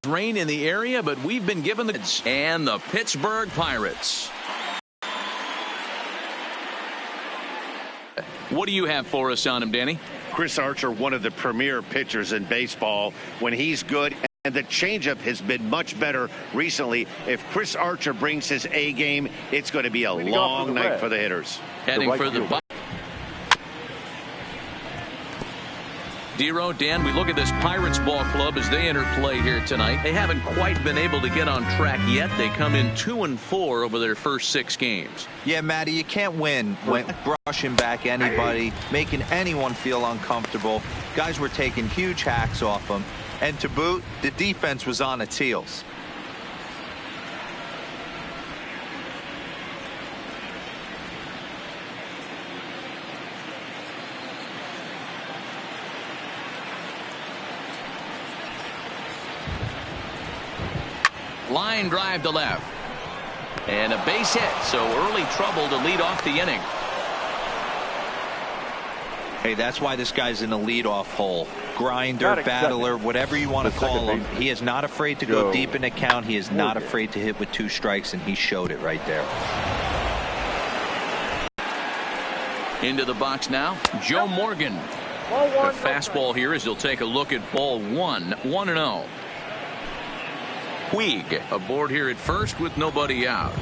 Rain in the area, but we've been given the and the Pittsburgh Pirates. What do you have for us on him, Danny? Chris Archer, one of the premier pitchers in baseball. When he's good, and the changeup has been much better recently. If Chris Archer brings his A game, it's going to be a long night for the hitters. Heading for the box. Dero, Dan, we look at this Pirates ball club as they enter play here tonight. They haven't quite been able to get on track yet. They come in 2-4 over their first 6 games. Yeah, Matty, you can't win when brushing back anybody, making anyone feel uncomfortable. Guys were taking huge hacks off them. And to boot, the defense was on its heels. Line drive to left. And a base hit, so early trouble to lead off the inning. Hey, that's why this guy's in the leadoff hole. Grinder, battler, whatever you want to call him. He is not afraid to go deep in the count. He is not afraid to hit with 2 strikes, and he showed it right there. Into the box now, Joe Morgan. The fastball here as he'll take a look at ball 1, 1-0. Puig aboard here at first with nobody out.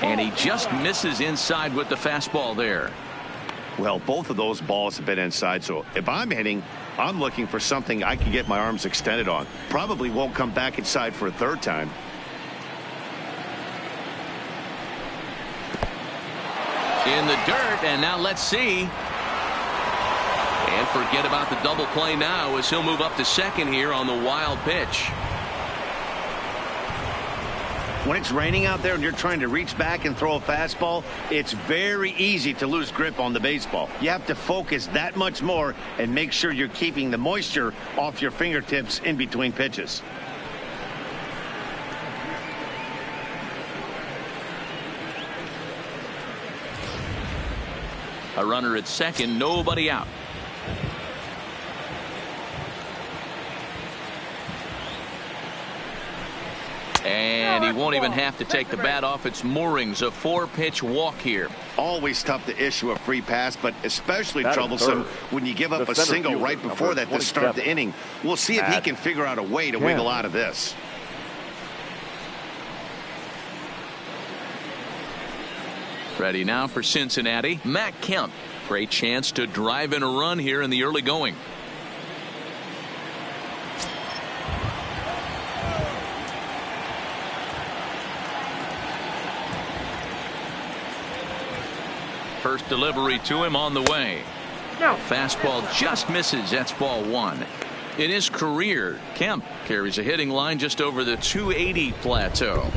And he just misses inside with the fastball there. Well, both of those balls have been inside, so if I'm hitting, I'm looking for something I can get my arms extended on. Probably won't come back inside for a 3rd time. In the dirt, and now let's see. And forget about the double play now as he'll move up to second here on the wild pitch. When it's raining out there and you're trying to reach back and throw a fastball, it's very easy to lose grip on the baseball. You have to focus that much more and make sure you're keeping the moisture off your fingertips in between pitches. A runner at second, nobody out. And he won't even have to take the bat off its moorings. A 4-pitch walk here. Always tough to issue a free pass, but especially troublesome when you give up a single right before that to start the inning. We'll see if he can figure out a way to wiggle out of this. Ready now for Cincinnati, Matt Kemp. Great chance to drive in a run here in the early going. First delivery to him on the way. Fastball just misses. That's ball 1. In his career, Kemp carries a hitting line just over the 280 plateau.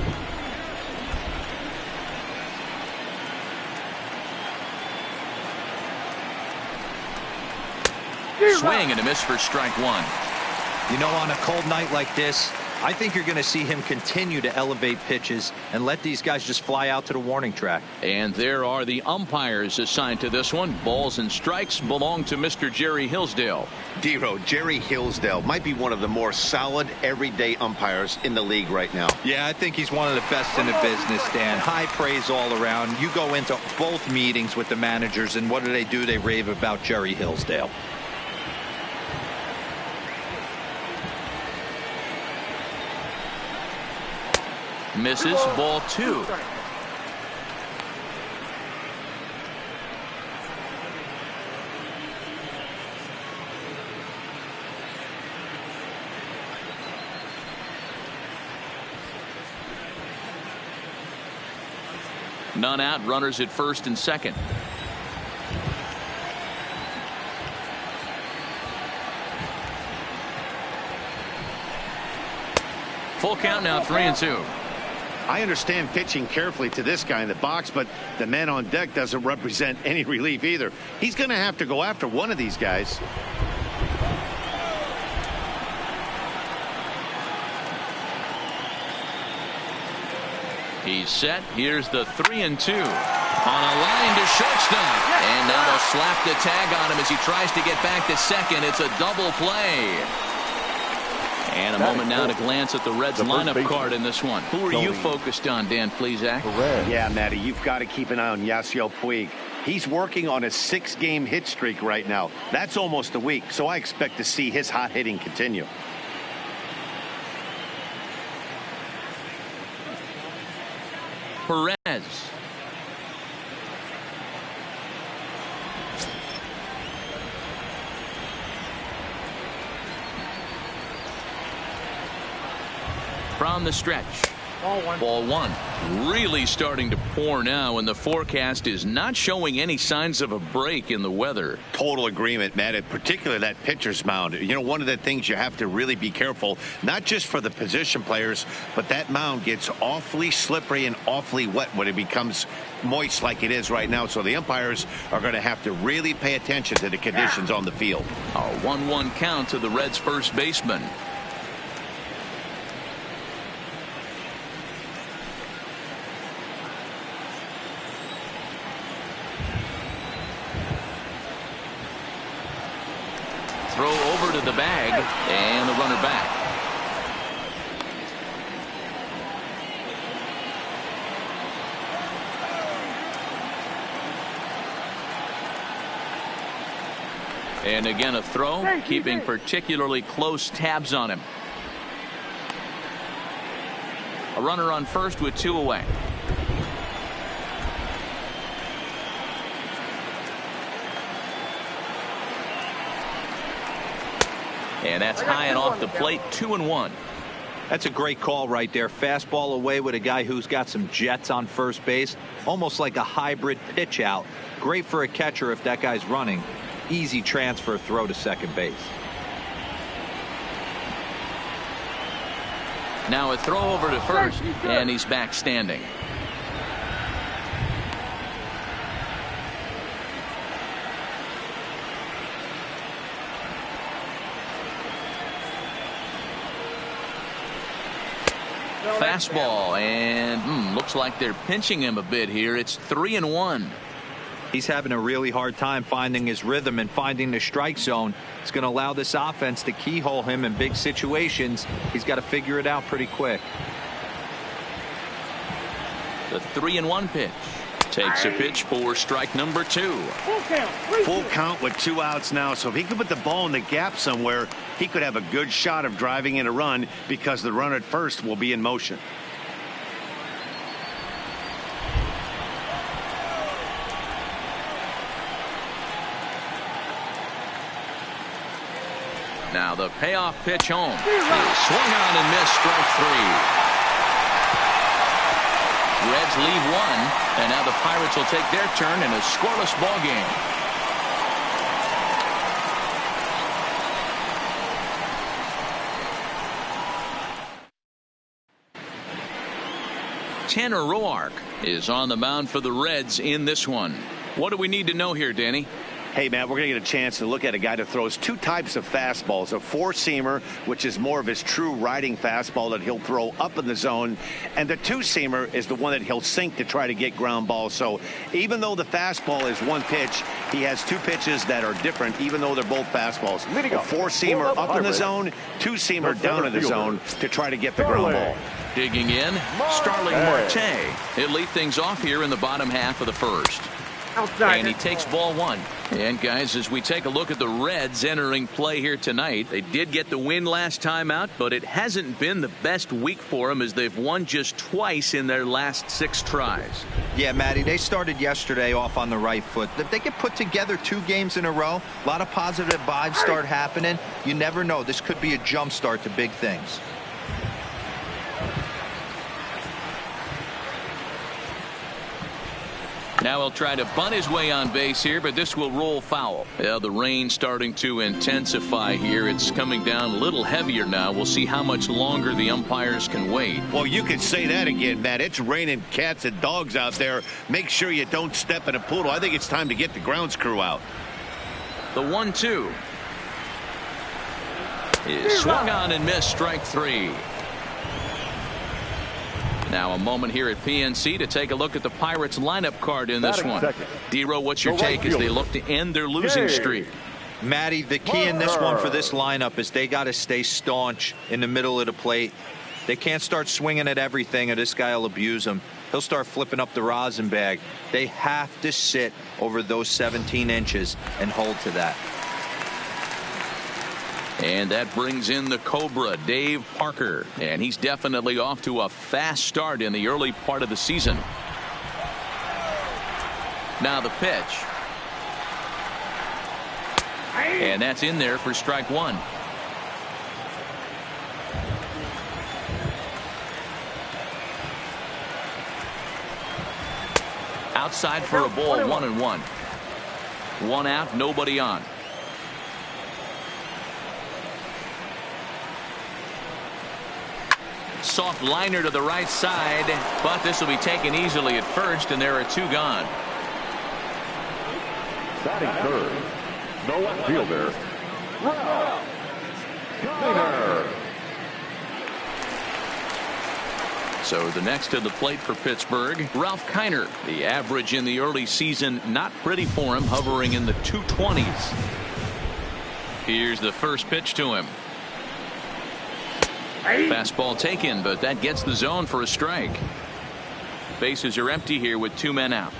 Swing and a miss for strike 1. You know, on a cold night like this, I think you're going to see him continue to elevate pitches and let these guys just fly out to the warning track. And there are the umpires assigned to this one. Balls and strikes belong to Mr. Jerry Hillsdale. Dero, Jerry Hillsdale might be one of the more solid everyday umpires in the league right now. Yeah, I think he's one of the best in the business, Dan. High praise all around. You go into both meetings with the managers, and what do? They rave about Jerry Hillsdale. Misses, ball 2. None out, runners at first and second. Full count now, 3-2. I understand pitching carefully to this guy in the box, but the man on deck doesn't represent any relief either. He's going to have to go after one of these guys. He's set. Here's the 3-2 on a line to shortstop, and now they'll slap the tag on him as he tries to get back to second. It's a double play. And a moment now to glance at the Reds lineup card in this one. Who are you focused on, Dan Plesac? Yeah, Matty, you've got to keep an eye on Yasiel Puig. He's working on a 6-game hit streak right now. That's almost a week, so I expect to see his hot hitting continue. Perez. From the stretch. Ball one. Really starting to pour now, and the forecast is not showing any signs of a break in the weather. Total agreement, Matt, and particularly that pitcher's mound. You know, one of the things you have to really be careful, not just for the position players, but that mound gets awfully slippery and awfully wet when it becomes moist like it is right now. So the umpires are going to have to really pay attention to the conditions on the field. A 1-1 count to the Reds' first baseman. Throw over to the bag, and the runner back. And again a throw, keeping particularly close tabs on him. A runner on first with 2 away. And that's high and off the plate, 2-1. That's a great call right there. Fastball away with a guy who's got some jets on first base. Almost like a hybrid pitch out. Great for a catcher if that guy's running. Easy transfer throw to second base. Now a throw over to first, and he's back standing. Fastball, and looks like they're pinching him a bit here. It's 3-1. He's having a really hard time finding his rhythm and finding the strike zone. It's going to allow this offense to keyhole him in big situations. He's got to figure it out pretty quick. The 3-1 pitch. Takes a pitch for strike number 2. Full count with 2 outs now. So if he could put the ball in the gap somewhere, he could have a good shot of driving in a run because the runner at first will be in motion. Now the payoff pitch home. Swung on and missed, strike 3. Reds leave 1, and now the Pirates will take their turn in a scoreless ball game. Tanner Roark is on the mound for the Reds in this one. What do we need to know here, Danny? Hey, Matt, we're going to get a chance to look at a guy that throws 2 types of fastballs. A 4-seamer, which is more of his true riding fastball that he'll throw up in the zone. And the 2-seamer is the one that he'll sink to try to get ground balls. So even though the fastball is 1 pitch, he has 2 pitches that are different, even though they're both fastballs. A 4-seamer up in the zone, 2-seamer down in the zone to try to get the ground ball. Digging in, Starling Marte. He'll lead things off here in the bottom half of the first. And he takes ball 1. And guys, as we take a look at the Reds entering play here tonight, they did get the win last time out, but it hasn't been the best week for them as they've won just twice in their last 6 tries. Yeah, Matty, they started yesterday off on the right foot. If they get put together 2 games in a row, a lot of positive vibes start happening. You never know. This could be a jump start to big things. Now he'll try to bunt his way on base here, but this will roll foul. Yeah, the rain starting to intensify here. It's coming down a little heavier now. We'll see how much longer the umpires can wait. Well, you could say that again, Matt. It's raining cats and dogs out there. Make sure you don't step in a poodle. I think it's time to get the grounds crew out. The 1-2 is swung on and missed, strike 3. Now a moment here at PNC to take a look at the Pirates lineup card in this one. D-Row, what's your take as they look to end their losing streak? Matty, the key in this one for this lineup is they got to stay staunch in the middle of the plate. They can't start swinging at everything or this guy will abuse them. He'll start flipping up the rosin bag. They have to sit over those 17 inches and hold to that. And that brings in the Cobra, Dave Parker. And he's definitely off to a fast start in the early part of the season. Now the pitch. And that's in there for strike one. Outside for a ball, 1-1. One out, nobody on. Soft liner to the right side, but this will be taken easily at first, and there are two gone. Batting third, no left fielder, Ralph Kiner. So the next to the plate for Pittsburgh, Ralph Kiner. The average in the early season not pretty for him, hovering in the 220s. Here's the first pitch to him. Fastball taken, but that gets the zone for a strike. Bases are empty here with two men out.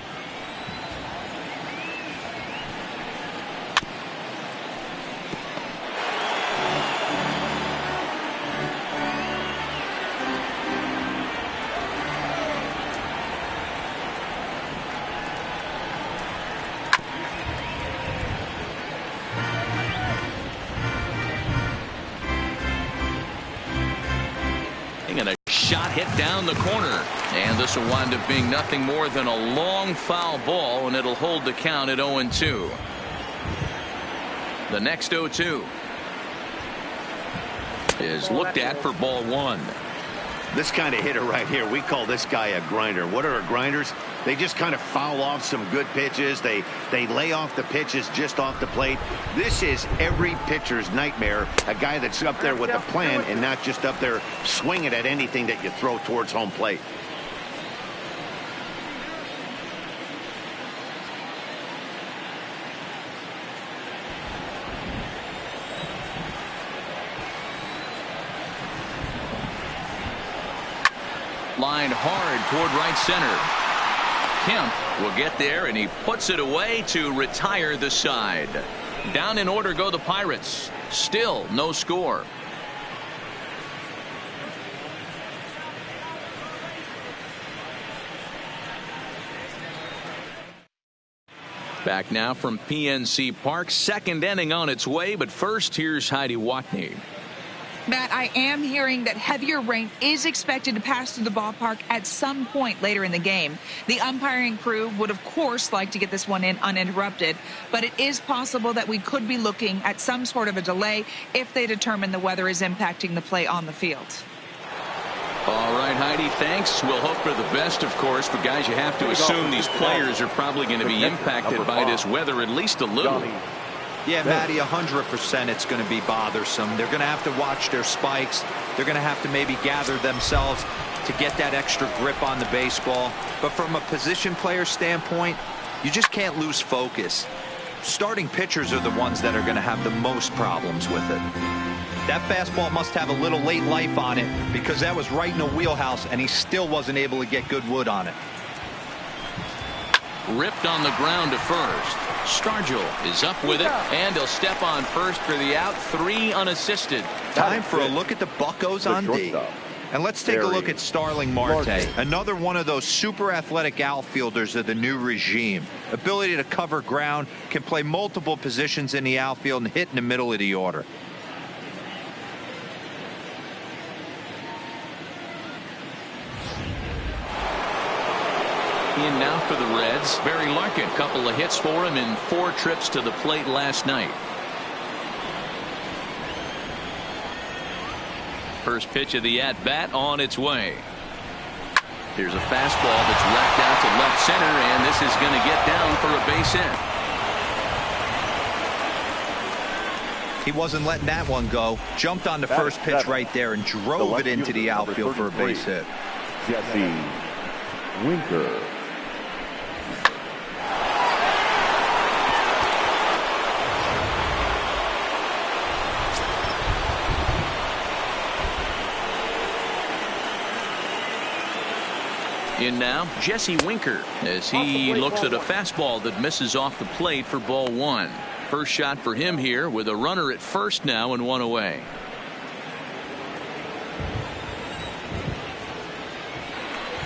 Shot hit down the corner, and this will wind up being nothing more than a long foul ball, and it'll hold the count at 0-2. The next 0-2 is looked at for ball one. This kind of hitter right here, we call this guy a grinder. What are grinders? They just kind of foul off some good pitches. They lay off the pitches just off the plate. This is every pitcher's nightmare. A guy that's up there with a plan and not just up there swinging at anything that you throw towards home plate. Lined hard toward right center. Kemp will get there, and he puts it away to retire the side. Down in order go the Pirates. Still no score. Back now from PNC Park. Second inning on its way, but first here's Heidi Watney. Matt, I am hearing that heavier rain is expected to pass through the ballpark at some point later in the game. The umpiring crew would, of course, like to get this one in uninterrupted, but it is possible that we could be looking at some sort of a delay if they determine the weather is impacting the play on the field. All right, Heidi, thanks. We'll hope for the best, of course, but guys, you have to assume these players are probably going to be impacted by this weather at least a little. Yeah, Matty, 100% it's going to be bothersome. They're going to have to watch their spikes. They're going to have to maybe gather themselves to get that extra grip on the baseball. But from a position player standpoint, you just can't lose focus. Starting pitchers are the ones that are going to have the most problems with it. That fastball must have a little late life on it because that was right in the wheelhouse, and he still wasn't able to get good wood on it. Ripped on the ground to first. Stargell is up with it, and he'll step on first for the out. 3 unassisted. Time for a look at the Buccos on D. And let's take a look at Starling Marte, another one of those super athletic outfielders of the new regime. Ability to cover ground, can play multiple positions in the outfield and hit in the middle of the order. In now for the Reds, Barry Larkin. Couple of hits for him in 4 trips to the plate last night. First pitch of the at-bat on its way. Here's a fastball that's whacked out to left center, and this is going to get down for a base hit. He wasn't letting that one go. Jumped on the first pitch right there and drove it into the outfield for a base hit. Jesse Winker. In now, Jesse Winker, as he looks at a fastball that misses off the plate for ball one. First shot for him here with a runner at first now and one away.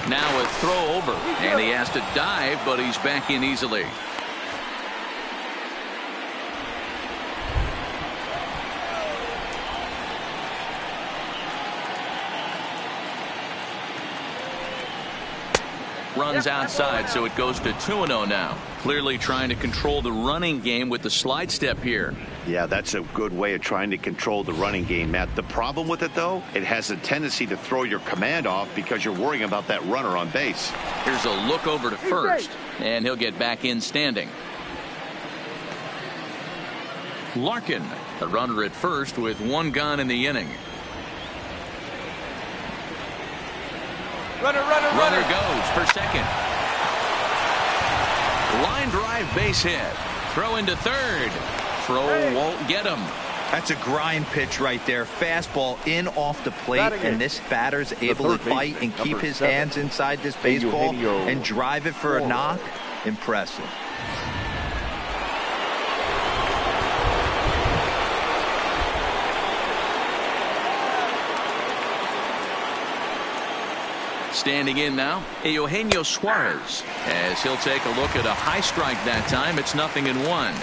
Now a throw over, and he has to dive, but he's back in easily. Runs outside, so it goes to 2-0 now. Clearly trying to control the running game with the slide step here. Yeah, that's a good way of trying to control the running game, Matt. The problem with it, though, it has a tendency to throw your command off because you're worrying about that runner on base. Here's a look over to first, and he'll get back in standing. Larkin, a runner at first with one gone in the inning. Runner goes for second. Line drive base hit. Throw into third. Throw won't get him. That's a grind pitch right there. Fastball in off the plate, and this batter's able to fight and keep his hands inside this baseball and drive it for a knock. Impressive. Standing in now, Eugenio Suarez, as he'll take a look at a high strike that time. It's 0-1.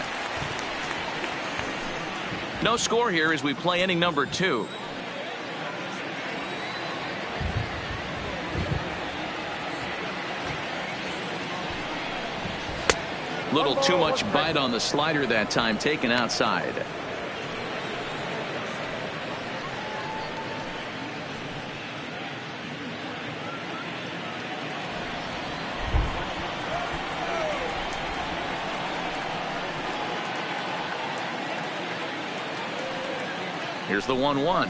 No score here as we play inning number 2. Little too much bite on the slider that time, taken outside. Here's the 1-1.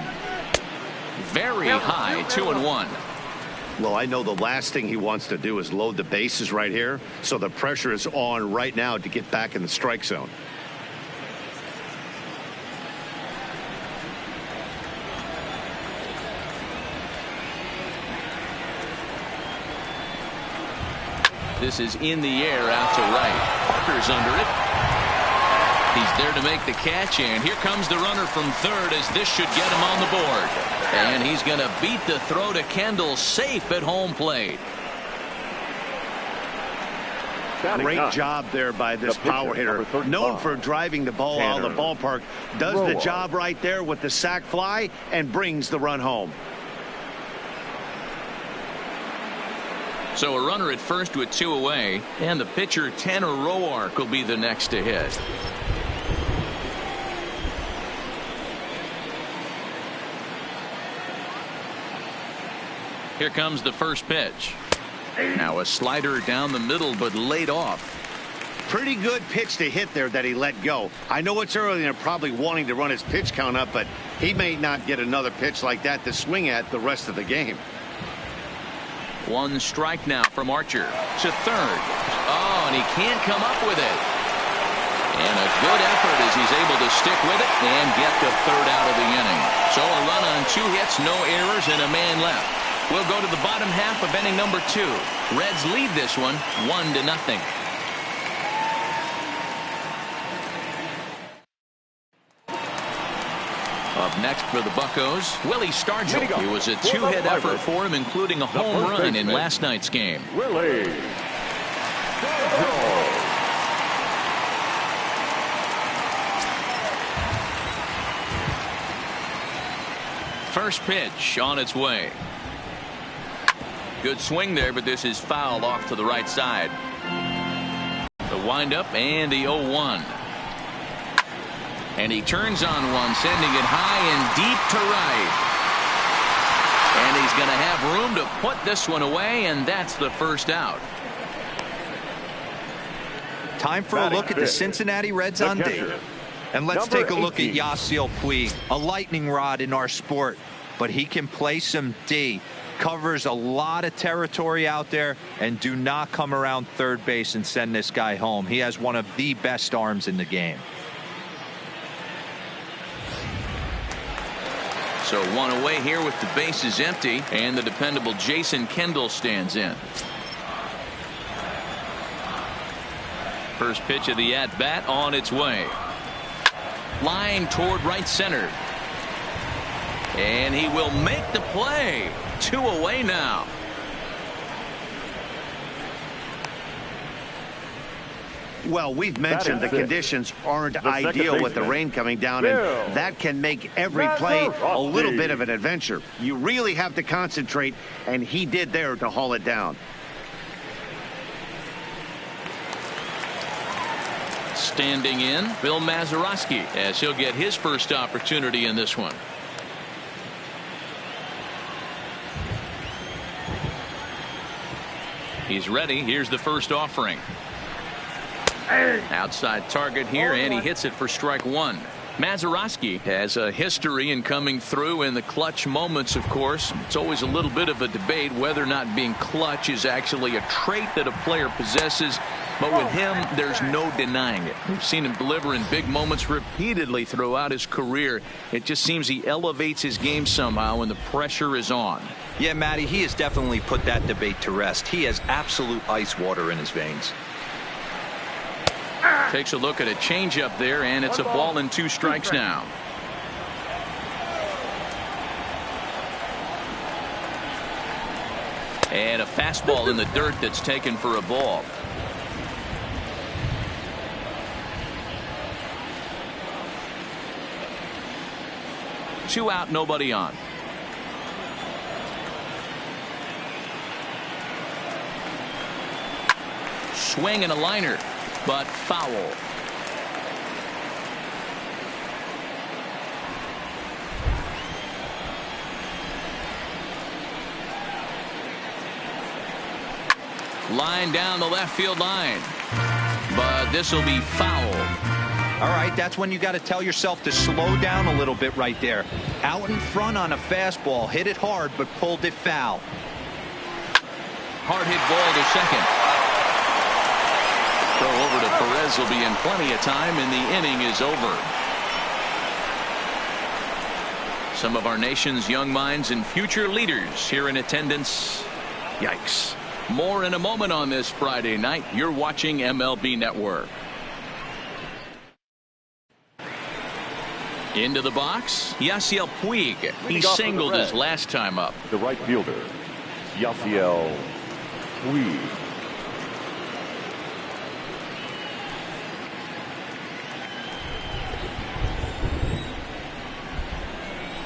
Very high, 2-1. Well, I know the last thing he wants to do is load the bases right here, so the pressure is on right now to get back in the strike zone. This is in the air out to right. Parker's under it. He's there to make the catch, and here comes the runner from third as this should get him on the board. And he's going to beat the throw to Kendall, safe at home plate. Great job there by this power hitter. Known for driving the ball out of the ballpark. Does the job right there with the sac fly and brings the run home. So a runner at first with 2 away, and the pitcher Tanner Roark will be the next to hit. Here comes the first pitch. Now a slider down the middle, but laid off. Pretty good pitch to hit there that he let go. I know it's early and they're probably wanting to run his pitch count up, but he may not get another pitch like that to swing at the rest of the game. 1 strike now from Archer to third. Oh, and he can't come up with it. And a good effort as he's able to stick with it and get the third out of the inning. So a run on 2 hits, no errors, and a man left. We'll go to the bottom half of inning number 2. Reds lead this one 1-0. Up next for the Buccos, Willie Stargell. It was a 2-hit effort for him, including a home run in last night's game. Willie Stargell. First pitch on its way. Good swing there, but this is fouled off to the right side. The windup and the 0-1. And he turns on one, sending it high and deep to right. And he's going to have room to put this one away, and that's the first out. Time for a look at the Cincinnati Reds on D. And let's take a look at Yasiel Puig, a lightning rod in our sport, but he can play some D. covers a lot of territory out there, and do not come around third base and send this guy home. He has one of the best arms in the game. So one away here with the bases empty, and the dependable Jason Kendall stands in. First pitch of the at-bat on its way. Line toward right center. And he will make the play. 2 away now. Well, we've mentioned the conditions aren't ideal with the rain coming down, and that can make every play a little bit of an adventure. You really have to concentrate, and he did there to haul it down. Standing in, Bill Mazeroski, as he'll get his first opportunity in this one. He's ready. Here's the first offering. Outside target here, and he hits it for strike 1. Mazeroski has a history in coming through in the clutch moments, of course. It's always a little bit of a debate whether or not being clutch is actually a trait that a player possesses. But with him, there's no denying it. We've seen him deliver in big moments repeatedly throughout his career. It just seems he elevates his game somehow when the pressure is on. Yeah, Matty, he has definitely put that debate to rest. He has absolute ice water in his veins. Takes a look at a changeup there, and it's a ball and 2 strikes now. And a fastball in the dirt that's taken for a ball. Two out, nobody on. Swing and a liner, but foul. Line down the left field line, but this will be foul. All right, that's when you got to tell yourself to slow down a little bit right there. Out in front on a fastball, hit it hard, but pulled it foul. Hard hit ball to second. Throw over to Perez will be in plenty of time, and the inning is over. Some of our nation's young minds and future leaders here in attendance. Yikes. More in a moment on this Friday night. You're watching MLB Network. Into the box, Yasiel Puig. He singled his last time up. The right fielder, Yasiel Puig.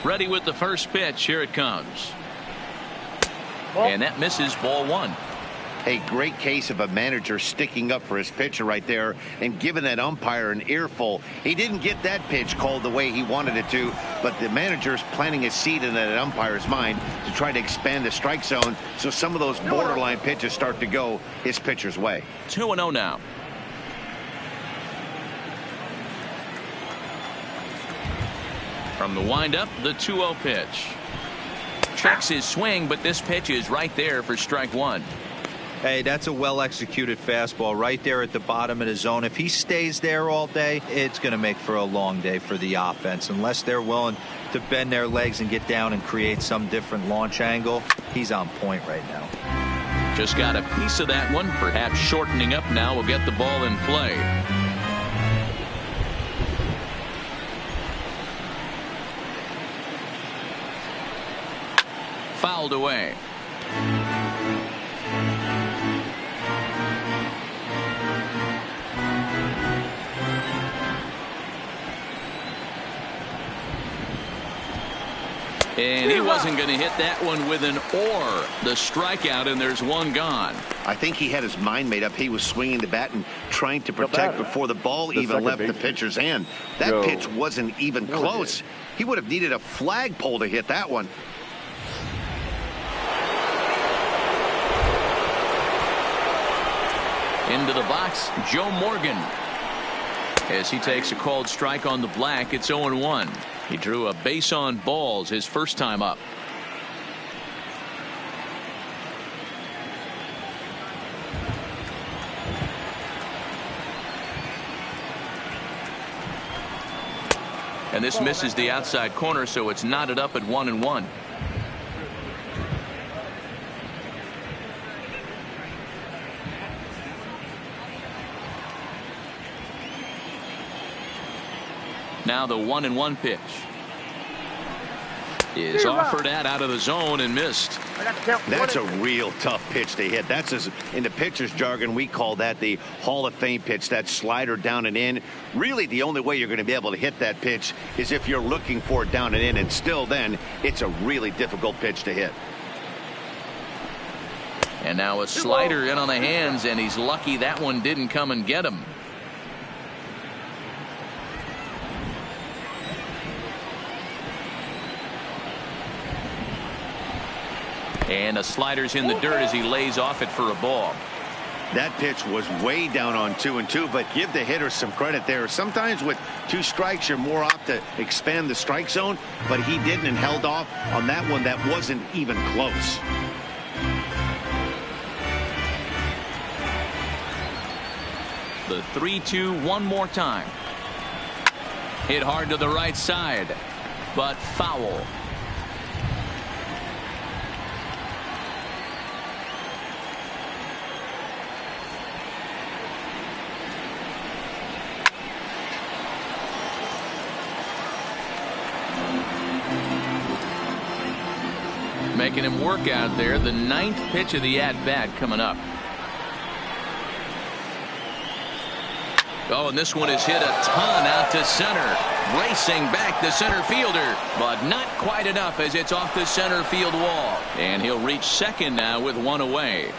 Ready with the first pitch. Here it comes. And that misses, ball 1. A great case of a manager sticking up for his pitcher right there and giving that umpire an earful. He didn't get that pitch called the way he wanted it to, but the manager's planting a seed in that umpire's mind to try to expand the strike zone so some of those borderline pitches start to go his pitcher's way. 2-0 now. From the windup, the 2-0 pitch. Checks his swing, but this pitch is right there for strike 1. Hey, that's a well-executed fastball right there at the bottom of the zone. If he stays there all day, it's going to make for a long day for the offense. Unless they're willing to bend their legs and get down and create some different launch angle, he's on point right now. Just got a piece of that one. Perhaps shortening up now will get the ball in play. Fouled away. And he wasn't going to hit that one with an or. The strikeout, and there's one gone. I think he had his mind made up. He was swinging the bat and trying to protect before the ball even left the pitcher's hand. That pitch wasn't even close. He would have needed a flagpole to hit that one. Into the box, Joe Morgan. As he takes a called strike on the black, it's 0-1. He drew a base on balls his first time up. And this misses the outside corner, so it's knotted up at 1-1. Now the 1-1 pitch is offered out of the zone and missed. That's a real tough pitch to hit. That's, in the pitcher's jargon, we call that the Hall of Fame pitch. That slider down and in. Really, the only way you're going to be able to hit that pitch is if you're looking for it down and in, and still then it's a really difficult pitch to hit. And now a slider in on the hands, and he's lucky that one didn't come and get him. And a slider's in the dirt as he lays off it for a ball. That pitch was way down on 2-2, but give the hitter some credit there. Sometimes with 2 strikes, you're more apt to expand the strike zone, but he didn't and held off on that one that wasn't even close. The 3-2 one more time. Hit hard to the right side, but foul. Making him work out there. The 9th pitch of the at-bat coming up. Oh, and this one is hit a ton out to center. Racing back the center fielder, but not quite enough as it's off the center field wall. And he'll reach second now with 1 away.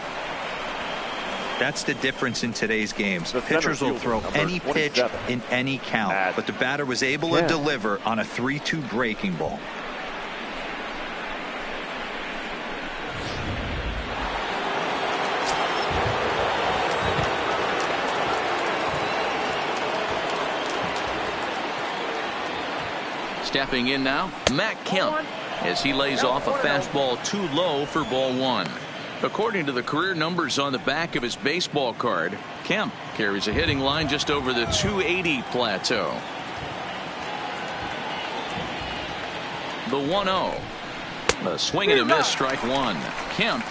That's the difference in today's games. Pitchers will throw any pitch in any count, but the batter was able to deliver on a 3-2 breaking ball. Stepping in now, Matt Kemp, as he lays off a fastball too low for ball 1. According to the career numbers on the back of his baseball card, Kemp carries a hitting line just over the 280 plateau. The 1-0. A swing and a miss, strike 1. Kemp,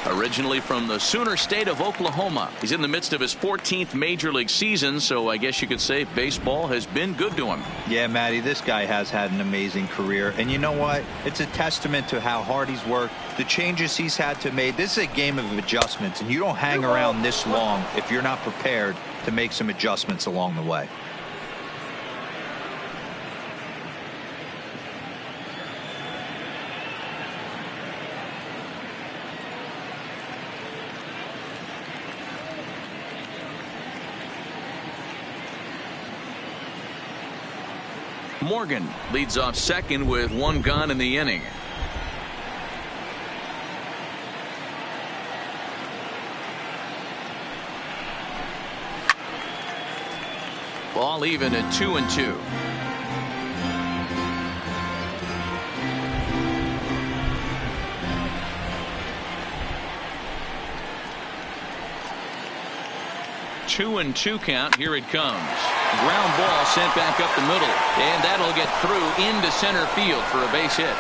originally from the Sooner State of Oklahoma. He's in the midst of his 14th major league season, so I guess you could say baseball has been good to him. Yeah, Matty, this guy has had an amazing career. And you know what? It's a testament to how hard he's worked, the changes he's had to make. This is a game of adjustments, and you don't hang around this long if you're not prepared to make some adjustments along the way. Morgan leads off second with 1 gone in the inning. Ball even at 2-2. Two and 2 count. Here it comes. Ground ball sent back up the middle, and that'll get through into center field for a base hit.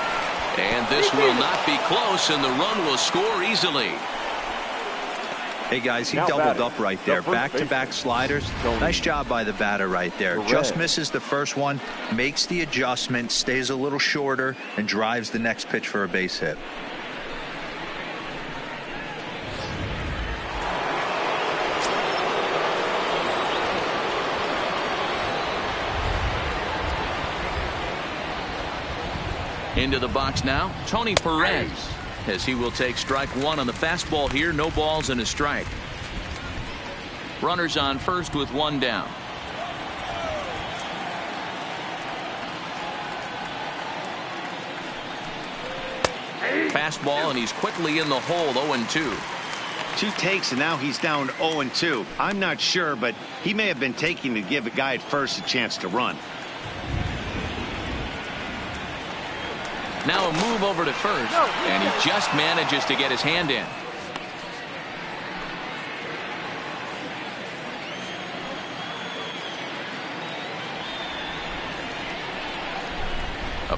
And this will not be close, and the run will score easily. Hey guys, he doubled up right there. Back-to-back sliders. Nice job by the batter right there. Just misses the first one, makes the adjustment, stays a little shorter, and drives the next pitch for a base hit. Into the box now, Tony Perez, as he will take strike 1 on the fastball here. No balls and a strike. Runners on first with 1 down. Fastball, and he's quickly in the hole. 0-2. 2 takes, and now he's down 0-2. I'm not sure, but he may have been taking to give a guy at first a chance to run. Now a move over to first, and he just manages to get his hand in.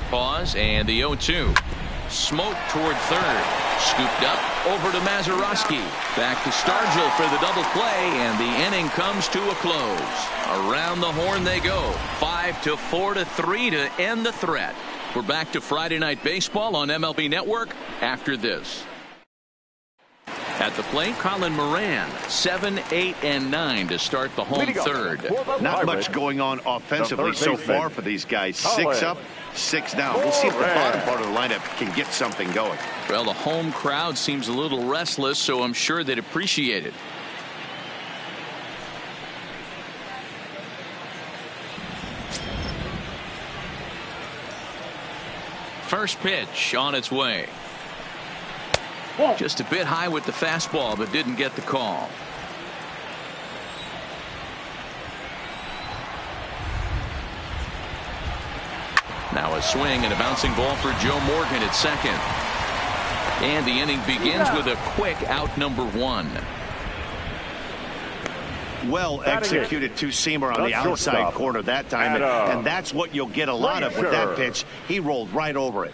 pause and the 0-2. Smoke toward third. Scooped up over to Mazeroski. Back to Stargell for the double play, and the inning comes to a close. Around the horn they go. 5-4-3 to end the threat. We're back to Friday Night Baseball on MLB Network after this. At the plate, Colin Moran, 7, 8, and 9 to start the home third. Not much going on offensively so far for these guys. 6 up, 6 down. We'll see if the bottom part of the lineup can get something going. Well, the home crowd seems a little restless, so I'm sure they'd appreciate it. First pitch on its way. Just a bit high with the fastball, but didn't get the call. Now a swing and a bouncing ball for Joe Morgan at second. And the inning begins with a quick out number 1. Well executed two-seamer on the outside corner that time, and that's what you'll get a lot of with that pitch. He rolled right over it.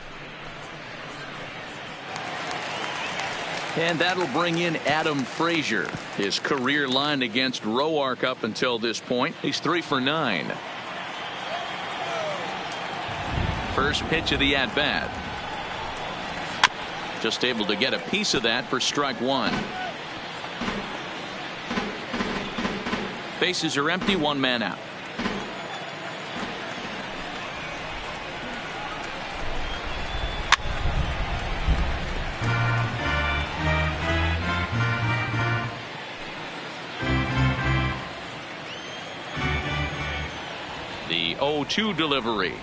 And that'll bring in Adam Frazier. His career line against Roark up until this point. He's 3 for 9. First pitch of the at-bat. Just able to get a piece of that for strike 1. Bases are empty, 1 man out. The 0-2 delivery.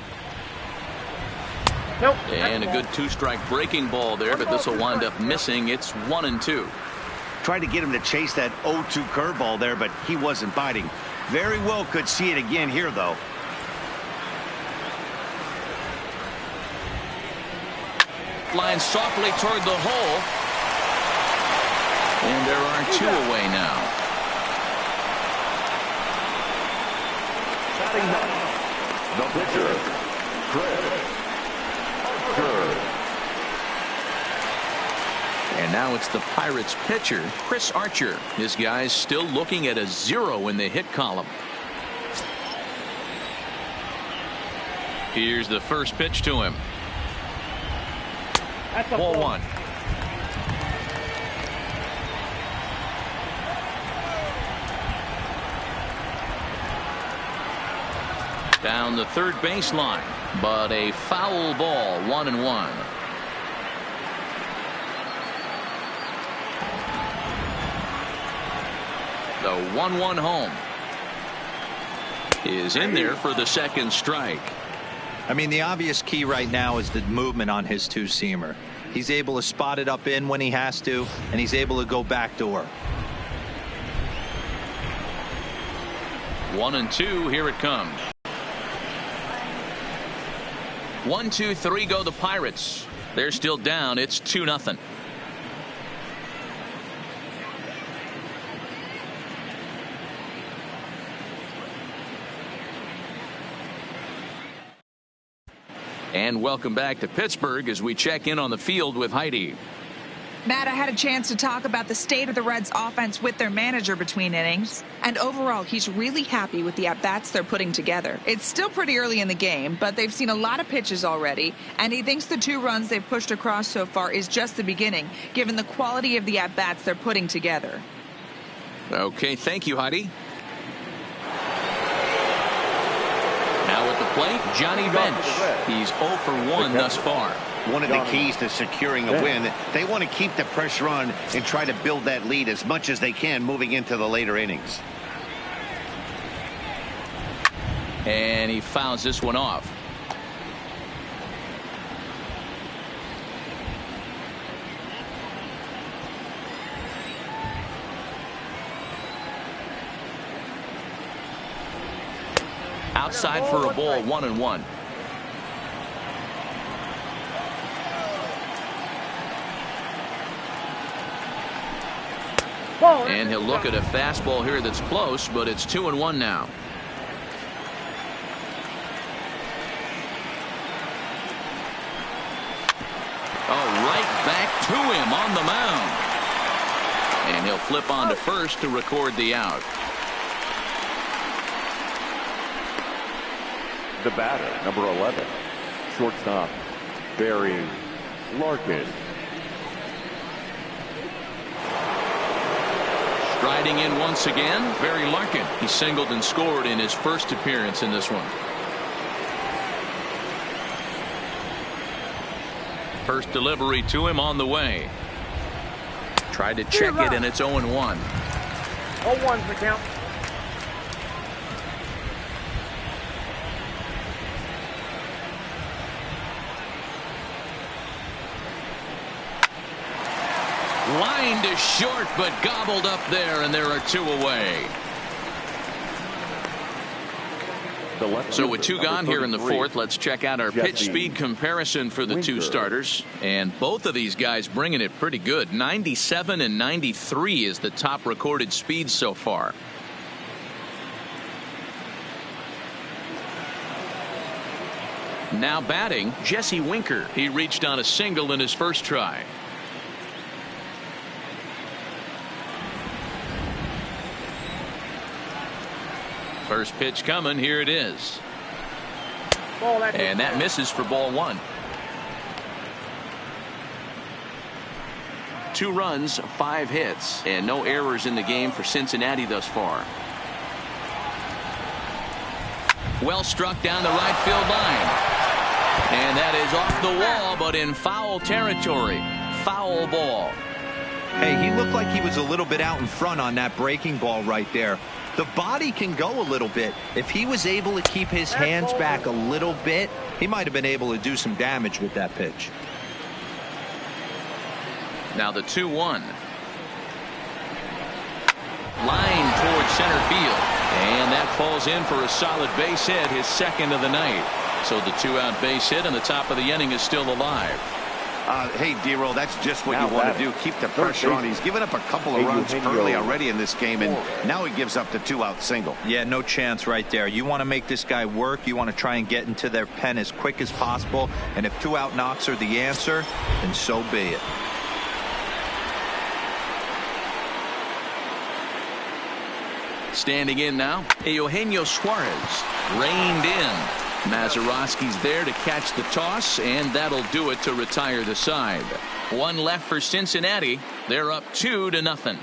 Nope. And a good 2-strike breaking ball there, but this will wind up missing. It's 1-2. Tried to get him to chase that 0-2 curveball there, but he wasn't biting. Very well could see it again here, though. Line softly toward the hole. And there are 2 away now. The pitcher, Chris Archer. And now it's the Pirates pitcher, Chris Archer. His guys still looking at a 0 in the hit column. Here's the first pitch to him. Ball 1. Down the third baseline, but a foul ball, 1-1. The 1-1 home is in there for the second strike. I mean, the obvious key right now is the movement on his two-seamer. He's able to spot it up in when he has to, and he's able to go backdoor. 1-2, here it comes. 1, 2, 3 go the Pirates. They're still down. It's 2-0. And welcome back to Pittsburgh as we check in on the field with Heidi. Matt, I had a chance to talk about the state of the Reds offense with their manager between innings. And overall, he's really happy with the at-bats they're putting together. It's still pretty early in the game, but they've seen a lot of pitches already. And he thinks the 2 runs they've pushed across so far is just the beginning, given the quality of the at-bats they're putting together. Okay, thank you, Heidi. Now at the plate, Johnny Bench. He's 0 for 1 thus far. One of the keys to securing a win, they want to keep the pressure on and try to build that lead as much as they can moving into the later innings. And he fouls this one off. Outside for a ball, 1-1. And he'll look at a fastball here that's close, but it's 2-1 now. And he'll flip on to first to record the out. The batter, number 11, shortstop, Barry Larkin. Striding in once again, Barry Larkin. He singled and scored in his first appearance in this one. First delivery to him on the way. Tried to check it, and it's 0-1. 0-1's the count. Line to short, but gobbled up there, and there are 2 away. So with 2 gone here in the 4th, let's check out our pitch speed comparison for the 2 starters. And both of these guys bringing it pretty good. 97 and 93 is the top recorded speed so far. Now batting, Jesse Winker. He reached on a single in his first try. First pitch coming. Here it is. And that misses for ball 1. 2 runs, 5 hits, and no errors in the game for Cincinnati thus far. Well struck down the right field line. And that is off the wall, but in foul territory. Foul ball. Hey, he looked like he was a little bit out in front on that breaking ball right there. The body can go a little bit. If he was able to keep his hands back a little bit, he might have been able to do some damage with that pitch. Now the 2-1. Line towards center field. And that falls in for a solid base hit, his second of the night. So the 2-out base hit and the top of the inning is still alive. Hey, D-Roll, that's just what you want to do. Keep the pressure on. He's given up a couple of runs early already in this game, and now he gives up the 2-out single. Yeah, no chance right there. You want to make this guy work. You want to try and get into their pen as quick as possible. And if 2-out knocks are the answer, then so be it. Standing in now, Eugenio Suarez reined in. Mazeroski's there to catch the toss, and that'll do it to retire the side. 1 left for Cincinnati. They're up 2-0.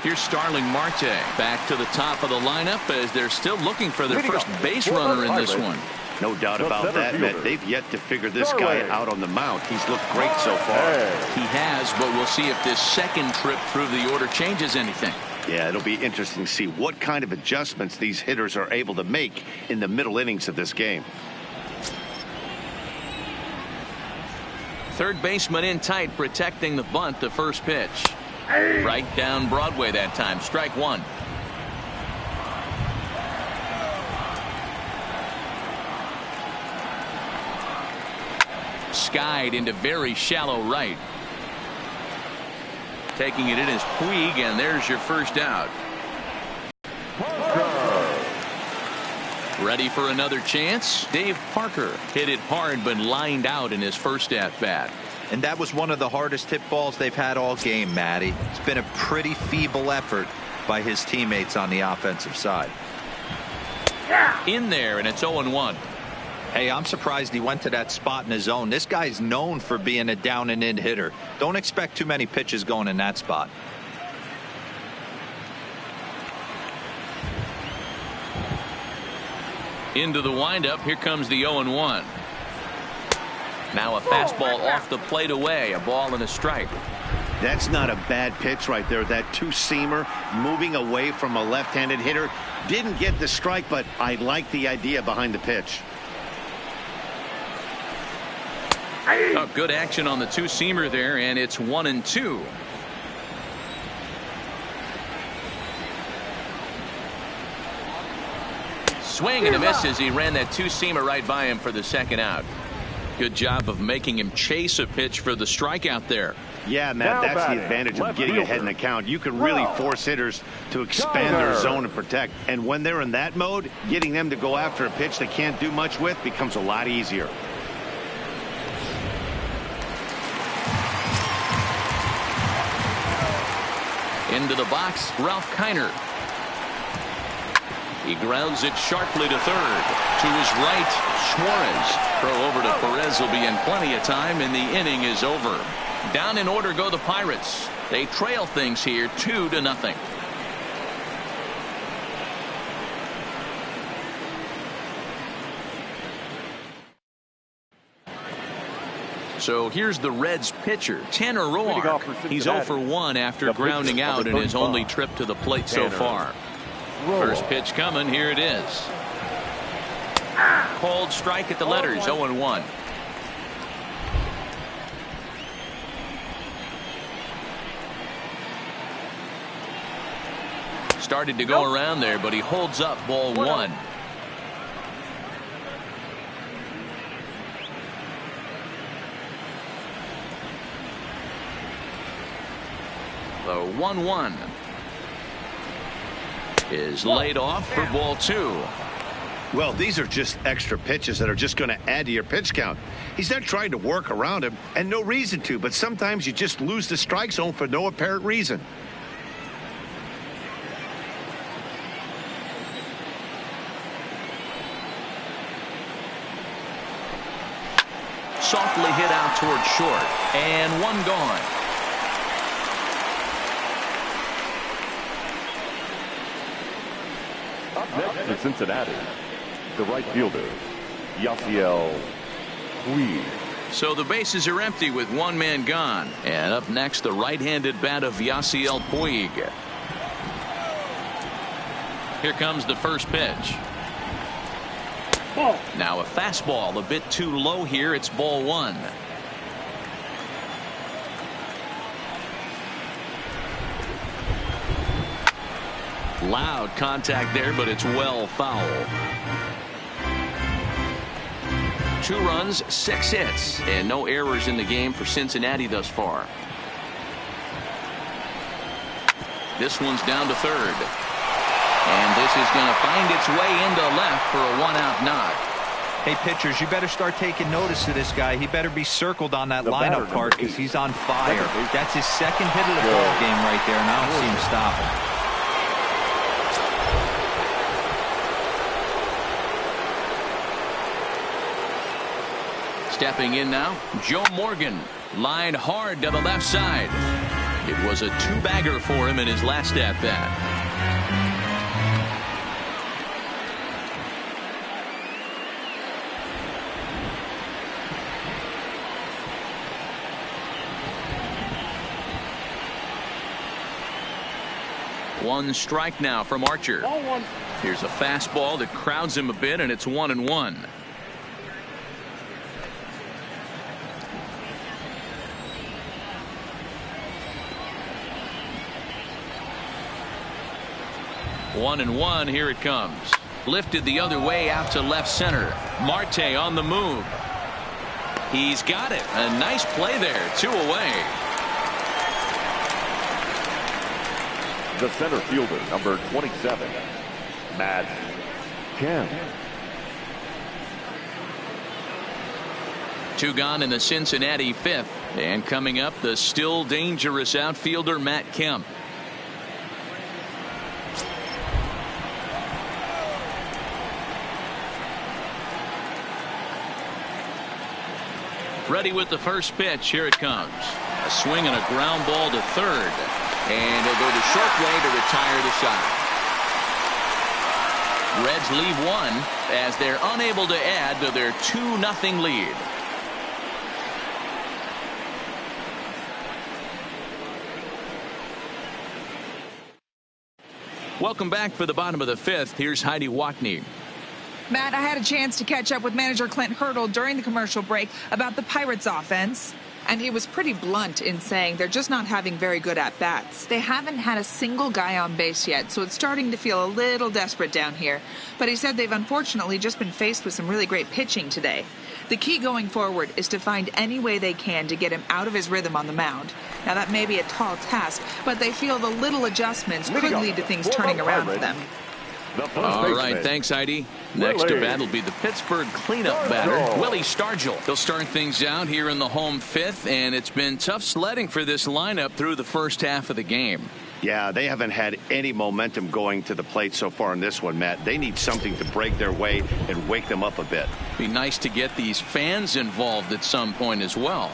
Here's Starling Marte back to the top of the lineup as they're still looking for their first base runner in this one. No doubt about that, Matt. They've yet to figure this guy out on the mound. He's looked great so far. He has, but we'll see if this second trip through the order changes anything. Yeah, it'll be interesting to see what kind of adjustments these hitters are able to make in the middle innings of this game. Third baseman in tight, protecting the bunt. The first pitch. Right down Broadway that time. Strike 1. Skied into very shallow right. Taking it in is Puig, and there's your first out. Ready for another chance? Dave Parker hit it hard but lined out in his first at-bat. And that was one of the hardest hit balls they've had all game, Matty. It's been a pretty feeble effort by his teammates on the offensive side. In there, and it's 0-1. Hey, I'm surprised he went to that spot in his zone. This guy's known for being a down and in hitter. Don't expect too many pitches going in that spot. Into the windup. Here comes the 0-1. Now a fastball off the plate away. A ball and a strike. That's not a bad pitch right there. That 2-seamer moving away from a left-handed hitter. Didn't get the strike, but I like the idea behind the pitch. Oh, good action on the 2-seamer there, and it's 1-2. Swing and a miss as he ran that 2-seamer right by him for the second out. Good job of making him chase a pitch for the strikeout there. Yeah, Matt, that's the advantage of getting ahead in the count. You can really force hitters to expand their zone and protect. And when they're in that mode, getting them to go after a pitch they can't do much with becomes a lot easier. Into the box, Ralph Kiner. He grounds it sharply to third. To his right, Suarez. Throw over to Perez will be in plenty of time, and the inning is over. Down in order go the Pirates. They trail things here 2-0. So here's the Reds pitcher, Tanner Roark. He's 0 for 1 after grounding out in his only trip to the plate so far. First pitch coming. Here it is. Called strike at the letters. 0-1. Started to go around there, but he holds up. Ball 1. The 1-1 is laid off for ball 2. Well, these are just extra pitches that are just going to add to your pitch count. He's not trying to work around him, and no reason to, but sometimes you just lose the strike zone for no apparent reason. Softly hit out toward short, and one gone. Up next for Cincinnati, the right fielder, Yasiel Puig. So the bases are empty with one man gone. And up next, the right-handed bat of Yasiel Puig. Here comes the first pitch. Now a fastball a bit too low here. It's ball 1. Loud contact there, but it's well foul. 2 runs, 6 hits, and no errors in the game for Cincinnati thus far. This one's down to third. And this is going to find its way into left for a 1-out knock. Hey, pitchers, you better start taking notice of this guy. He better be circled on that lineup card because he's on fire. That's his second hit of the ball game right there, and I don't see him stopping. Stepping in now, Joe Morgan, lined hard to the left side. It was a 2-bagger for him in his last at-bat. One strike now from Archer. Here's a fastball that crowds him a bit, and it's 1-1. One and one. Here it comes. Lifted the other way out to left center. Marte on the move. He's got it. A nice play there. 2 away. The center fielder, number 27, Matt Kemp. 2 gone in the Cincinnati 5th. And coming up, the still dangerous outfielder Matt Kemp. Ready with the first pitch. Here it comes. A swing and a ground ball to third. And he'll go the short way to retire the side. Reds leave 1 as they're unable to add to their 2-0 lead. Welcome back for the bottom of the 5th. Here's Heidi Watney. Matt, I had a chance to catch up with manager Clint Hurdle during the commercial break about the Pirates offense. And he was pretty blunt in saying they're just not having very good at-bats. They haven't had a single guy on base yet, so it's starting to feel a little desperate down here. But he said they've unfortunately just been faced with some really great pitching today. The key going forward is to find any way they can to get him out of his rhythm on the mound. Now, that may be a tall task, but they feel the little adjustments could lead to things turning around for them. All right, thanks, Heidi. Next to bat will be the Pittsburgh cleanup batter, Willie Stargell. He'll start things out here in the home fifth, and it's been tough sledding for this lineup through the first half of the game. Yeah, they haven't had any momentum going to the plate so far in this one, Matt. They need something to break their way and wake them up a bit. Be nice to get these fans involved at some point as well.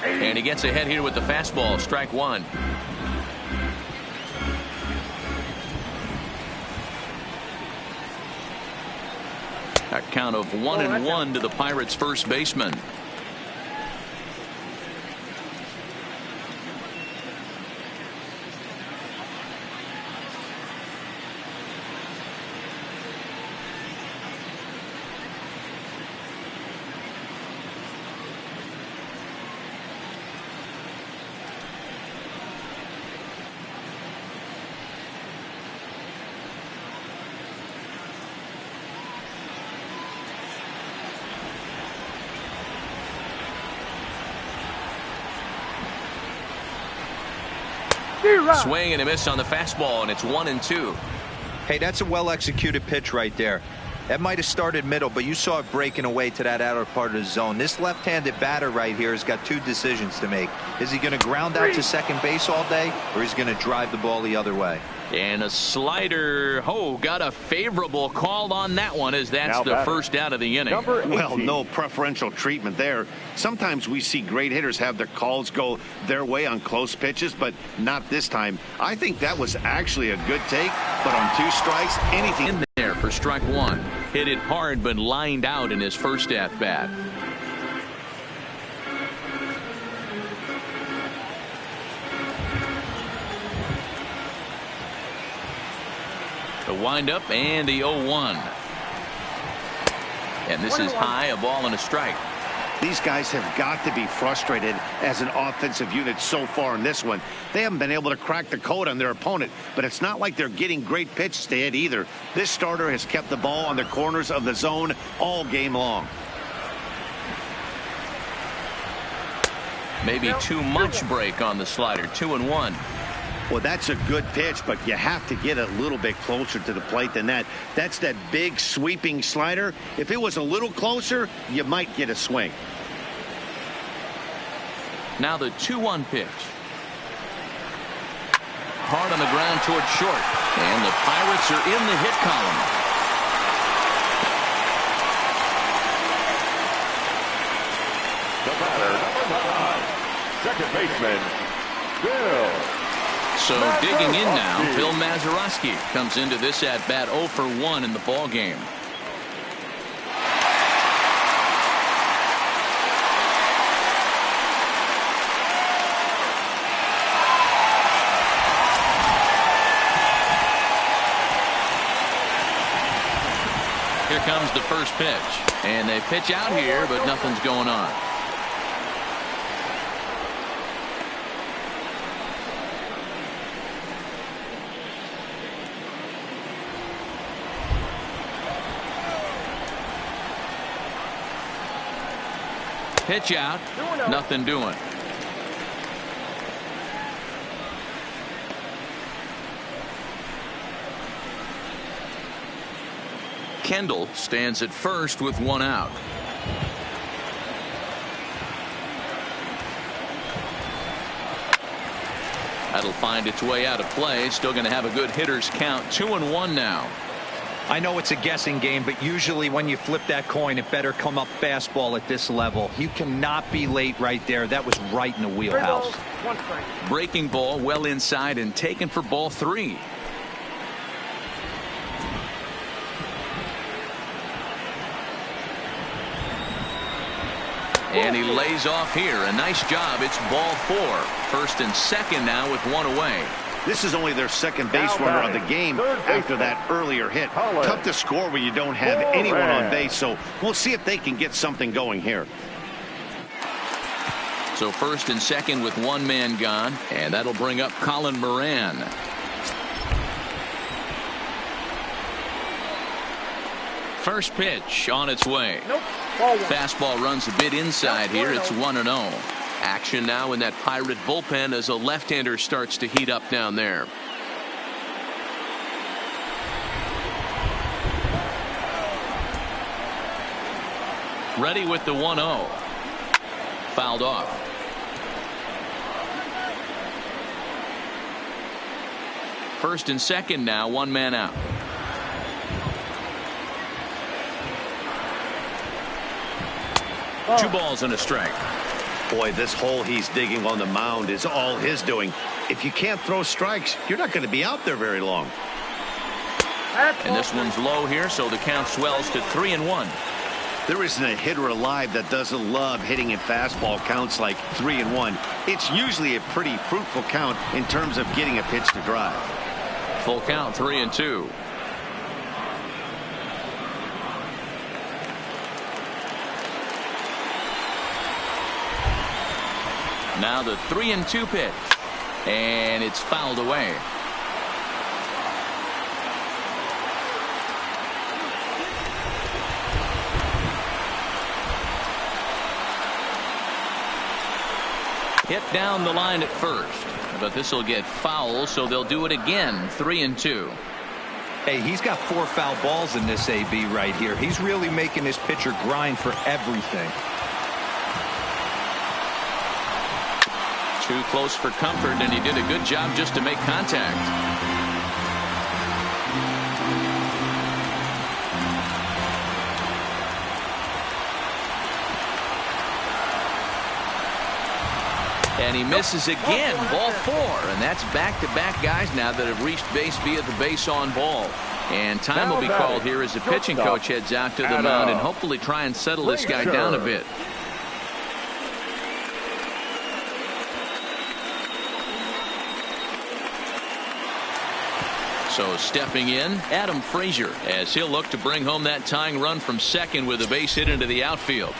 And he gets ahead here with the fastball, strike one. A count of 1-1 to the Pirates' first baseman. Swing and a miss on the fastball, and it's 1-2. Hey, that's a well-executed pitch right there. That might have started middle, but you saw it breaking away to that outer part of the zone. This left-handed batter right here has got two decisions to make. Is he going to ground out to second base all day, or is he going to drive the ball the other way? And a slider. Oh, got a favorable call on that one, as that's the first out of the inning. Well, no preferential treatment there. Sometimes we see great hitters have their calls go their way on close pitches, but not this time. I think that was actually a good take, but on two strikes, anything in there for strike one. Hit it hard, but lined out in his first at bat. The windup and the 0-1. And this is high, a ball and a strike. These guys have got to be frustrated as an offensive unit so far in this one. They haven't been able to crack the code on their opponent, but it's not like they're getting great pitches to hit either. This starter has kept the ball on the corners of the zone all game long. Maybe too much break on the slider. 2-1. Well, that's a good pitch, but you have to get a little bit closer to the plate than that. That's that big sweeping slider. If it was a little closer, you might get a swing. Now the 2-1 pitch. Hard on the ground towards short. And the Pirates are in the hit column. The batter, number 5, second baseman, Bill. So digging in now, Phil Mazeroski comes into this at bat 0 for 1 in the ball game. Here comes the first pitch, and they pitch out here, but nothing's going on. Pitch out, nothing doing. Kendall stands at first with one out. That'll find its way out of play. Still going to have a good hitter's count. 2-1 now. I know it's a guessing game, but usually when you flip that coin, it better come up fastball at this level. You cannot be late right there. That was right in the wheelhouse. Breaking ball well inside and taken for ball 3. And he lays off here. A nice job. It's ball 4. First and second now with one away. This is only their second base runner of the game after that earlier hit. Tough to score when you don't have anyone on base, so we'll see if they can get something going here. So first and second with one man gone, and that'll bring up Colin Moran. First pitch on its way. Nope. Ball 1. Fastball runs a bit inside here. It's 1-0. Action now in that Pirate bullpen as a left-hander starts to heat up down there. Ready with the 1-0. Fouled off. First and second now, one man out. Oh. 2 balls and a strike. Boy, this hole he's digging on the mound is all his doing. If you can't throw strikes, you're not going to be out there very long. And this one's low here, so the count swells to 3-1. There isn't a hitter alive that doesn't love hitting in fastball counts like 3-1. It's usually a pretty fruitful count in terms of getting a pitch to drive. Full count, 3-2. Now the 3-2 pitch, and it's fouled away. Hit down the line at first, but this will get foul, so they'll do it again. 3-2. Hey, he's got 4 foul balls in this AB right here. He's really making his pitcher grind for everything. Too close for comfort, and he did a good job just to make contact. And he misses again. Ball 4, and that's back-to-back guys now that have reached base via the base on ball. And time will be called here as the pitching coach heads out to the mound and hopefully try and settle this guy down a bit. So stepping in, Adam Frazier, as he'll look to bring home that tying run from second with a base hit into the outfield.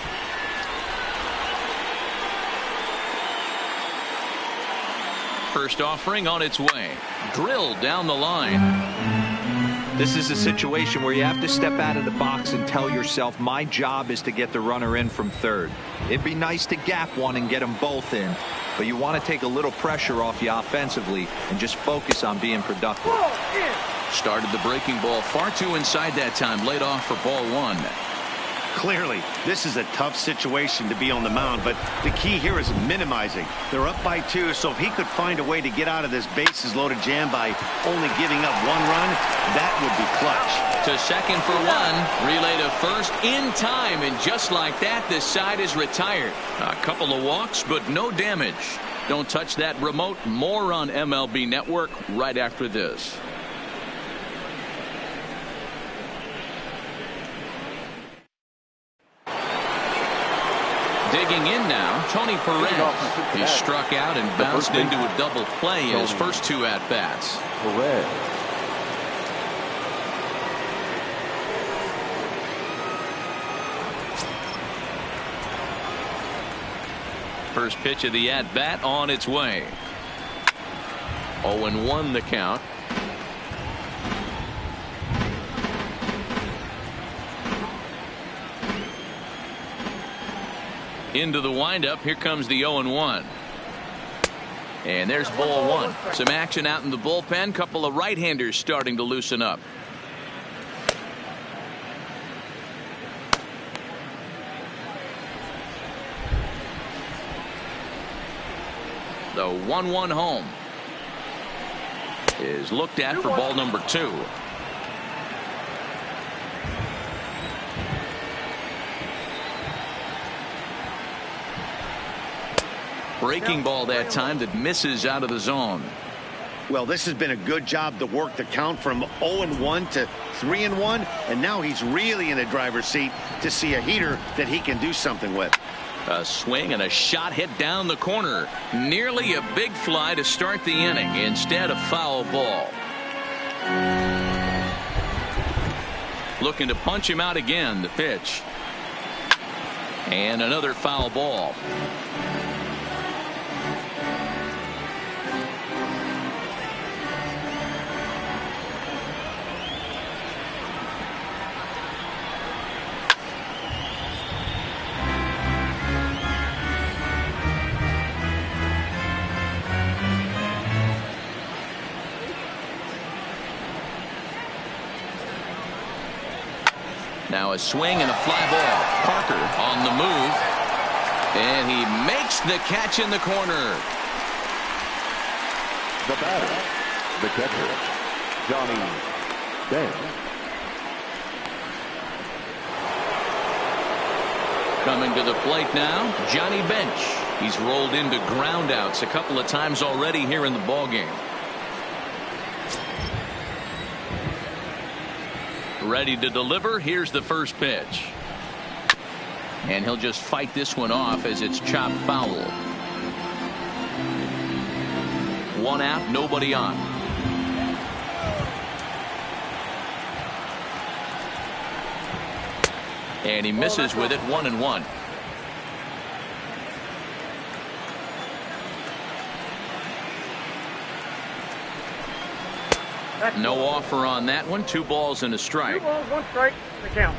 First offering on its way. Drilled down the line. This is a situation where you have to step out of the box and tell yourself, my job is to get the runner in from third. It'd be nice to gap one and get them both in, but you want to take a little pressure off you offensively and just focus on being productive. Started the breaking ball far too inside that time. Laid off for ball 1. Clearly, this is a tough situation to be on the mound, but the key here is minimizing. They're up by 2, so if he could find a way to get out of this bases loaded jam by only giving up 1 run, that would be clutch. To second for 1. Relay to first in time, and just like that, this side is retired. A couple of walks, but no damage. Don't touch that remote. More on MLB Network right after this. Digging in now, Tony Perez. He struck out and bounced into a double play in his first 2 at-bats. First pitch of the at-bat on its way. 0-1 the count. Into the windup. Here comes the 0-1. And there's ball 1. Some action out in the bullpen. Couple of right-handers starting to loosen up. The 1-1 home is looked at for ball number 2. Breaking ball that time that misses out of the zone. Well, this has been a good job to work the count from 0-1 to 3-1, and now he's really in the driver's seat to see a heater that he can do something with. A swing and a shot hit down the corner. Nearly a big fly to start the inning. Instead, a foul ball. Looking to punch him out again. The pitch. And another foul ball. Now a swing and a fly ball. Parker on the move. And he makes the catch in the corner. The batter, the catcher, Johnny Bench. Coming to the plate now, Johnny Bench. He's rolled into groundouts a couple of times already here in the ballgame. Ready to deliver. Here's the first pitch. And he'll just fight this one off as it's chopped foul. 1 out, nobody on. And he misses with it, 1-1. No offer on that one. 2 balls and a strike. 2 balls, 1 strike, the count.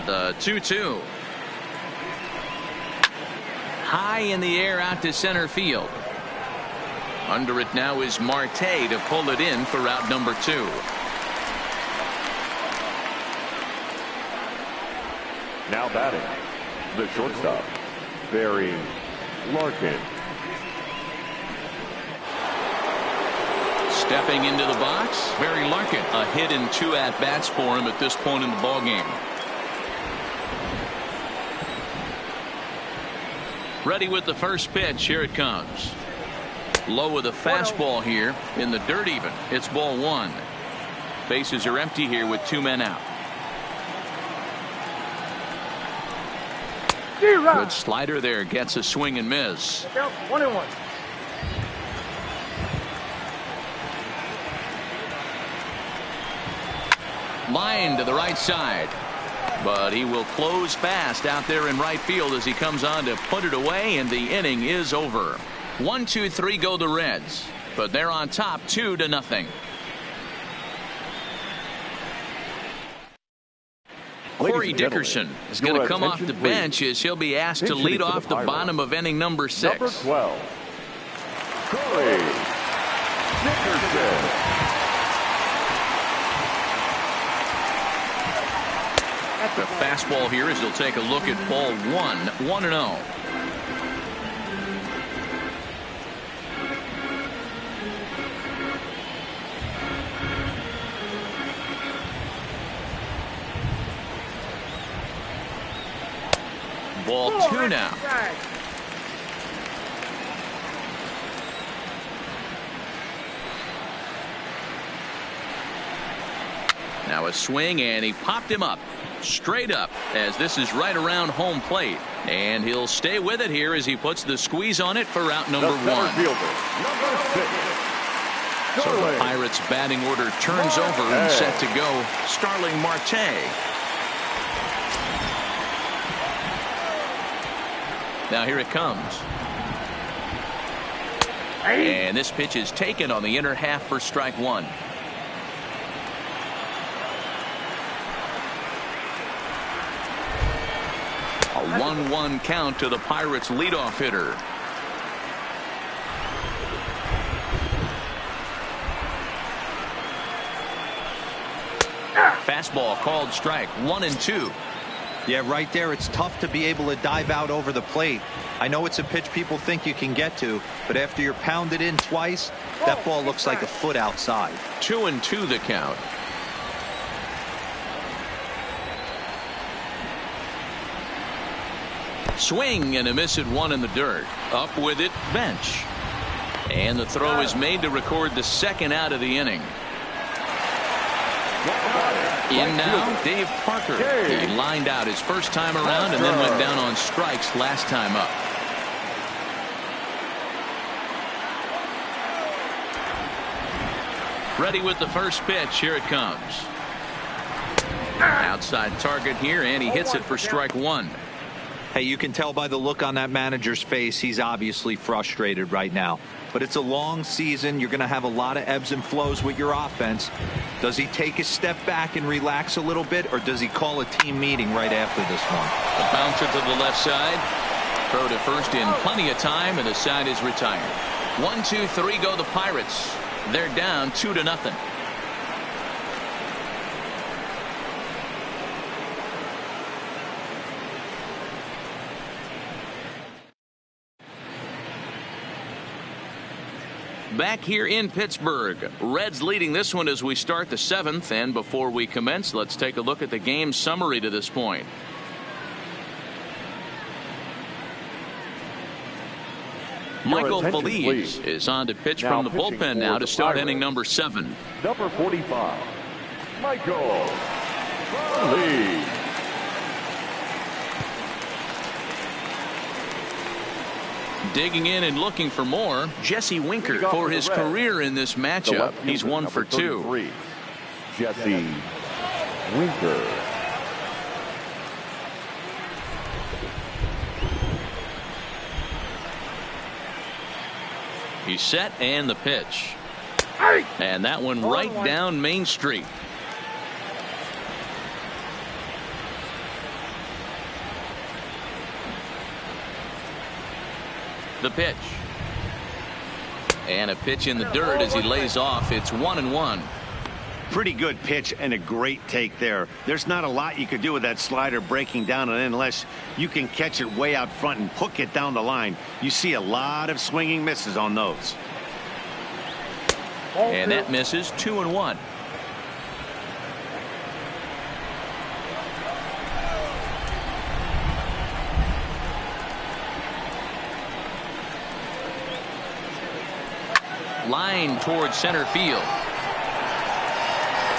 The 2-2. High in the air out to center field. Under it now is Marte to pull it in for out number 2. Now batting, the shortstop, Barry Larkin. Stepping into the box, Barry Larkin. A hit and 2 at-bats for him at this point in the ballgame. Ready with the first pitch. Here it comes. Low with a fastball here in the dirt even. It's ball 1. Bases are empty here with 2 men out. Good slider there. Gets a swing and miss. 1-1. Line to the right side. But he will close fast out there in right field as he comes on to put it away, and the inning is over. 1, 2, 3 go the Reds, but they're on top 2-0. Corey Dickerson is going to come off the bench as he'll be asked to lead off the bottom of inning number 6. Number 12, Corey Dickerson. The fastball here as he'll take a look at ball 1, 1-0. Ball 2 now. Now a swing, and he popped him up. Straight up, as this is right around home plate, and he'll stay with it here as he puts the squeeze on it for out number 1. Fielder, number 6. So the Pirates batting order turns over and set to go. Starling Marte. Now here it comes. And this pitch is taken on the inner half for strike 1. A 1-1 count to the Pirates leadoff hitter. Fastball called strike 1-2. Yeah, right there. It's tough to be able to dive out over the plate. I know it's a pitch people think you can get to, but after you're pounded in twice, that ball looks like a foot outside. 2-2 the count. Swing and a miss at 1 in the dirt. Up with it, Bench. And the throw is made to record the second out of the inning. In now, Dave Parker. He lined out his first time around and then went down on strikes last time up. Ready with the first pitch. Here it comes. Outside target here, and he hits it for strike 1. Hey, you can tell by the look on that manager's face, he's obviously frustrated right now. But it's a long season. You're going to have a lot of ebbs and flows with your offense. Does he take a step back and relax a little bit, or does he call a team meeting right after this one? The bouncer to the left side. Throw to first in plenty of time, and the side is retired. 1, 2, 3 go the Pirates. They're down 2-0. Back here in Pittsburgh, Reds leading this one as we start the 7th. And before we commence, let's take a look at the game summary to this point. Michael Feliz is on to pitch from the bullpen now to start inning number 7. Number 45, Michael Feliz. Digging in and looking for more, Jesse Winker for his career in this matchup. He's 1 for 2. Jesse Winker. He's set, and the pitch. And that one right down Main Street. The pitch. And a pitch in the dirt as he lays off. It's 1-1. Pretty good pitch and a great take there. There's not a lot you could do with that slider breaking down and in unless you can catch it way out front and hook it down the line. You see a lot of swinging misses on those. And that misses. 2-1. Line towards center field.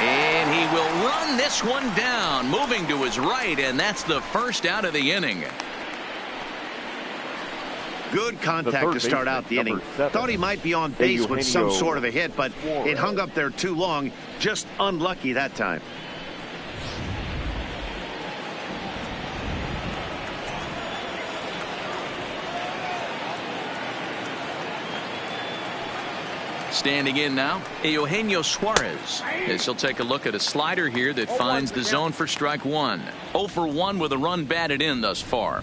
And he will run this one down, moving to his right, and that's the first out of the inning. Good contact to start out the inning. Thought he might be on base with some sort of a hit, but it hung up there too long. Just unlucky that time. Standing in now, Eugenio Suarez, as he'll take a look at a slider here that finds the zone for strike 1. 0 for 1 with a run batted in thus far.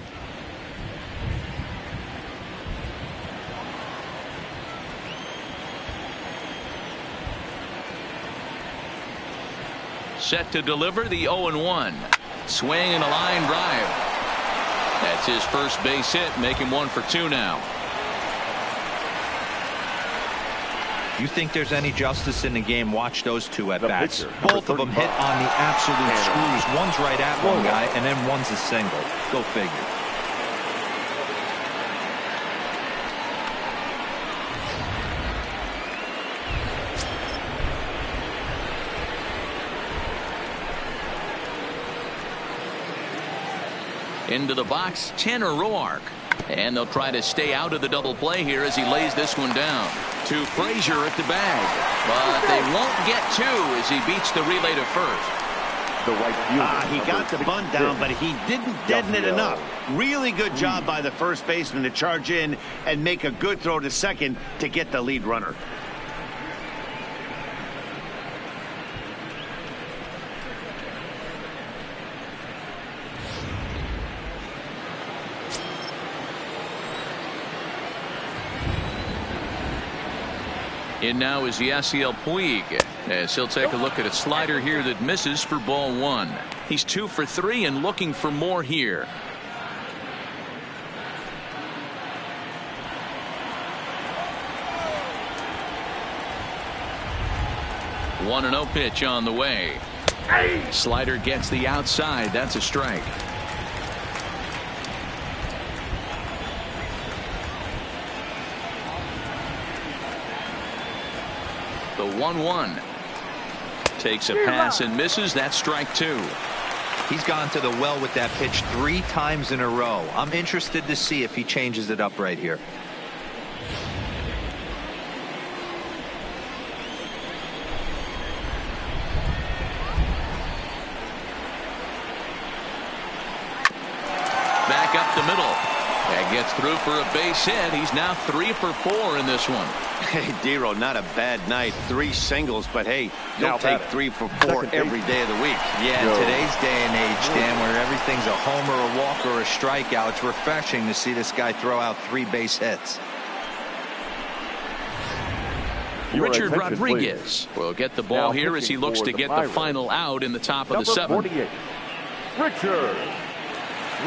Set to deliver the 0-1. Swing and a line drive. That's his first base hit, make him 1 for 2 now. You think there's any justice in the game? Watch those two at bats. Both of them hit on the absolute screws. One's right at one guy, and then one's a single. Go figure. Into the box, Tanner Roark. And they'll try to stay out of the double play here as he lays this one down. To Frazier at the bag. But they won't get 2 as he beats the relay to first. The right fielder. He got the bunt down, but he didn't deaden it enough. Really good job by the first baseman to charge in and make a good throw to second to get the lead runner. In now is Yasiel Puig, as he'll take a look at a slider here that misses for ball 1. He's 2 for 3 and looking for more here. One 1-0 pitch on the way. Slider gets the outside. That's a strike. The 1-1 takes a pass and misses. That's strike 2. He's gone to the well with that pitch 3 times in a row. I'm interested to see if he changes it up right here. back up the middle. That gets through for a base hit. He's now 3 for 4 in this one. Hey, Dero, not a bad night. 3 singles, but hey, Now don't take batting. 3 for 4 every day of the week. Yeah, in today's day and age, Dan, where everything's a homer, a walk, or a strikeout, it's refreshing to see this guy throw out 3 base hits. Your Richard attention, Rodriguez will get the ball Now here as he pitching looks for to the get the Pirates. final out in the top of the Number 7th. 48, Richard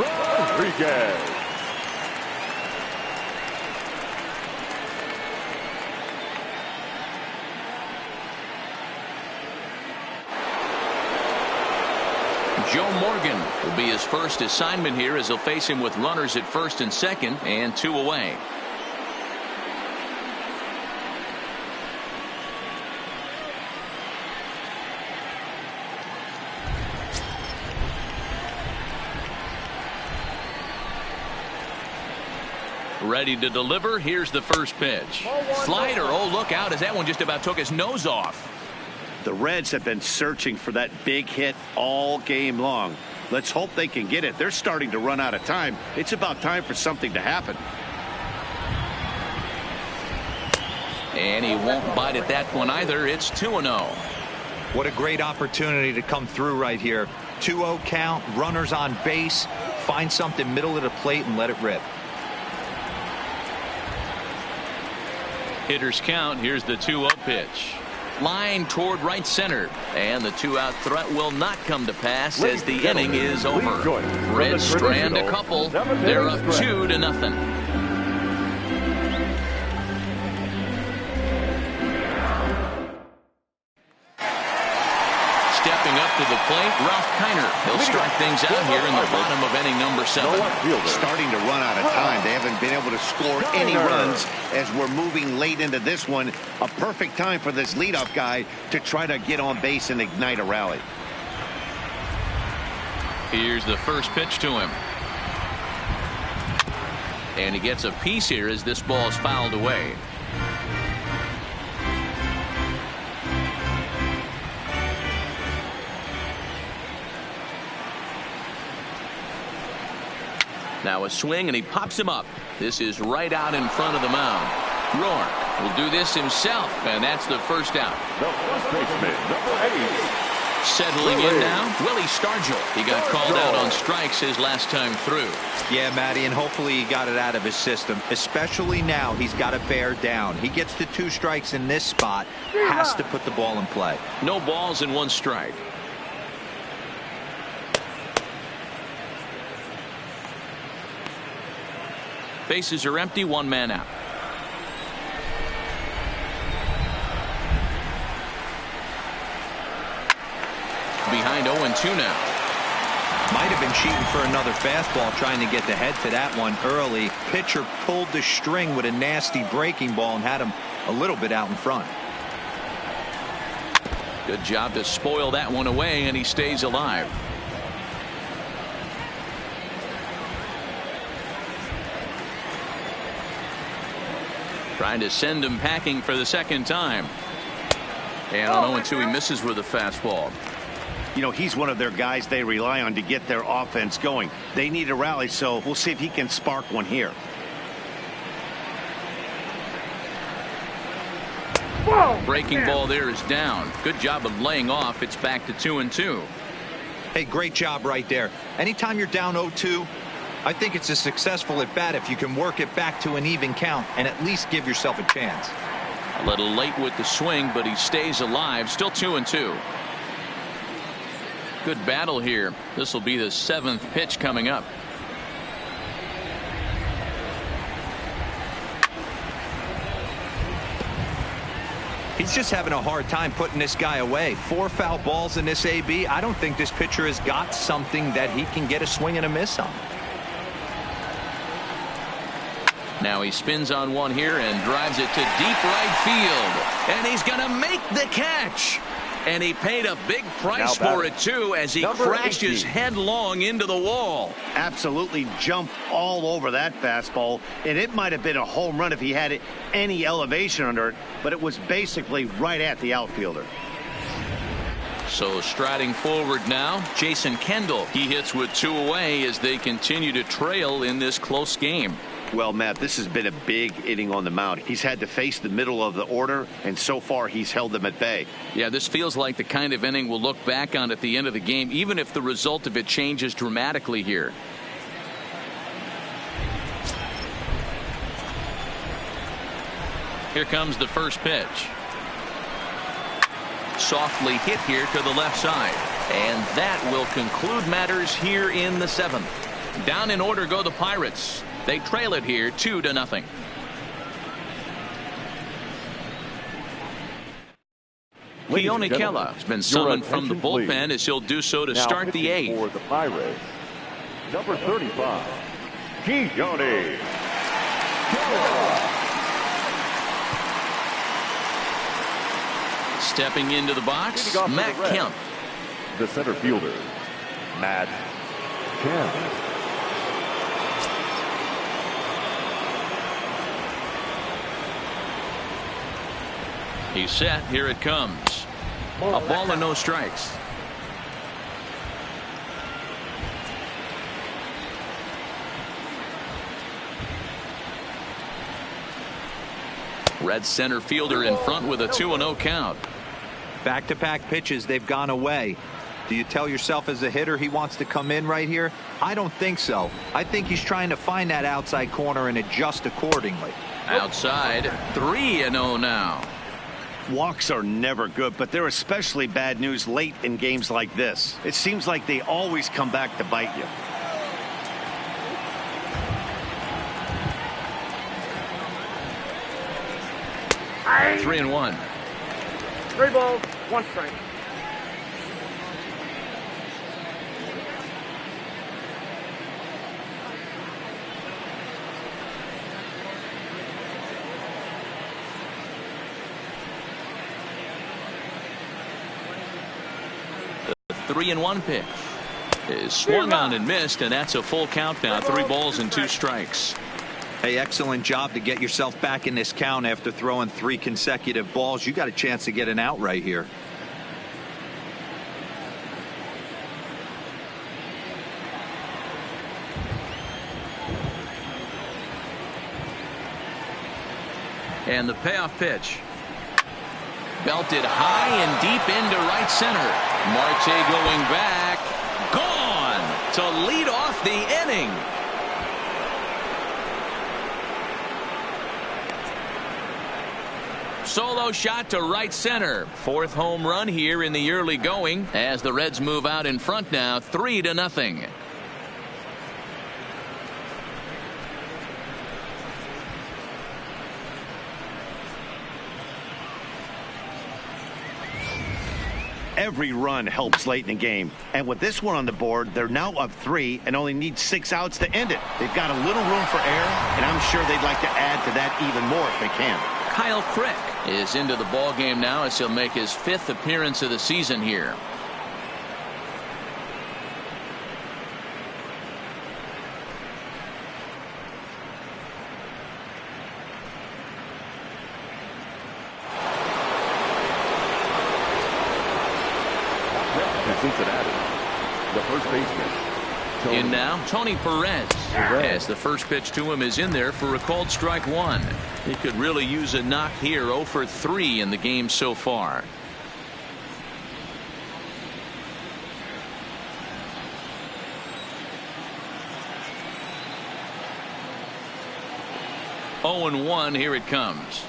Rodriguez. Joe Morgan will be his first assignment here as he'll face him with runners at first and second and 2 away. Ready to deliver. Here's the first pitch. Slider. Oh, look out as that one just about took his nose off. The Reds have been searching for that big hit all game long. Let's hope they can get it. They're starting to run out of time. It's about time for something to happen. And he won't bite at that one either. It's 2-0. What a great opportunity to come through right here. 2-0 count, runners on base, find something middle of the plate and let it rip. Hitters count. Here's the 2-0 pitch. Line toward right center. And the 2-out threat will not come to pass as the inning is over. Reds strand a couple. They're up 2-0. Stepping up to the plate, Ralph Kiner. He'll start things out here in the bottom of inning number 7. Starting to run out of time. They haven't been able to score any runs as we're moving late into this one. A perfect time for this leadoff guy to try to get on base and ignite a rally. Here's the first pitch to him. And he gets a piece here as this ball is fouled away. Now a swing and he pops him up. This is right out in front of the mound. Roark will do this himself, and that's the first out. The first baseman, number 8. Settling in now, Willie Stargell. He got called out on strikes his last time through. Yeah, Matty, and hopefully he got it out of his system. Especially now, he's got to bear down. He gets the 2 strikes in this spot, has to put the ball in play. No balls and 1 strike. Bases are empty, 1 man out. Behind 0-2 now. Might have been cheating for another fastball, trying to get the head to that one early. Pitcher pulled the string with a nasty breaking ball and had him a little bit out in front. Good job to spoil that one away, and he stays alive. Trying to send him packing for the second time. And on 0-2 he misses with a fastball. You know, he's one of their guys they rely on to get their offense going. They need a rally, so we'll see if he can spark one here. Breaking ball there is down. Good job of laying off. It's back to 2-2. Hey, great job right there. Anytime you're down 0-2, I think it's a successful at bat if you can work it back to an even count and at least give yourself a chance. A little late with the swing, but he stays alive. Still 2-2. Good battle here. This will be the 7th pitch coming up. He's just having a hard time putting this guy away. 4 foul balls in this AB. I don't think this pitcher has got something that he can get a swing and a miss on. Now he spins on one here and drives it to deep right field. And he's going to make the catch. And he paid a big price for it, too, as he crashes headlong into the wall. Absolutely jumped all over that fastball. And it might have been a home run if he had any elevation under it. But it was basically right at the outfielder. So striding forward now, Jason Kendall. He hits with 2 away as they continue to trail in this close game. Well, Matt, this has been a big inning on the mound. He's had to face the middle of the order, and so far he's held them at bay. Yeah, this feels like the kind of inning we'll look back on at the end of the game, even if the result of it changes dramatically here. Here comes the first pitch. Softly hit here to the left side. And that will conclude matters here in the 7th. Down in order go the Pirates. They trail it here 2-0. Keone Kela has been summoned from the bullpen as he'll do so to start the 8th. For the Pirates, number 35, Keone Kela. Stepping into the box, Matt Kemp. The center fielder, Matt Kemp. He's set. Here it comes. A ball and no strikes. Red center fielder in front with a 2-0 count. Back-to-back pitches, they've gone away. Do you tell yourself as a hitter he wants to come in right here? I don't think so. I think he's trying to find that outside corner and adjust accordingly. Outside, 3-0 now. Walks are never good, but they're especially bad news late in games like this. It seems like they always come back to bite you. Aye. 3-1. 3 balls, 1 strike. The 3-1 pitch is swung on and missed, and that's a full count now. 3 balls and 2 strikes. Hey, excellent job to get yourself back in this count after throwing 3 consecutive balls. You got a chance to get an out right here. And the payoff pitch. Belted high and deep into right center. Marte going back. Gone to lead off the inning. Solo shot to right center. 4th home run here in the early going as the Reds move out in front now 3-0. Every run helps late in the game, and with this one on the board, they're now up 3 and only need 6 outs to end it. They've got a little room for error, and I'm sure they'd like to add to that even more if they can. Kyle Crick is into the ball game now as he'll make his 5th appearance of the season here. Cincinnati, the first baseman. In now, Tony Perez, as the first pitch to him is in there for a called strike 1. He could really use a knock here. 0 for 3 in the game so far. Oh and 1. Here it comes,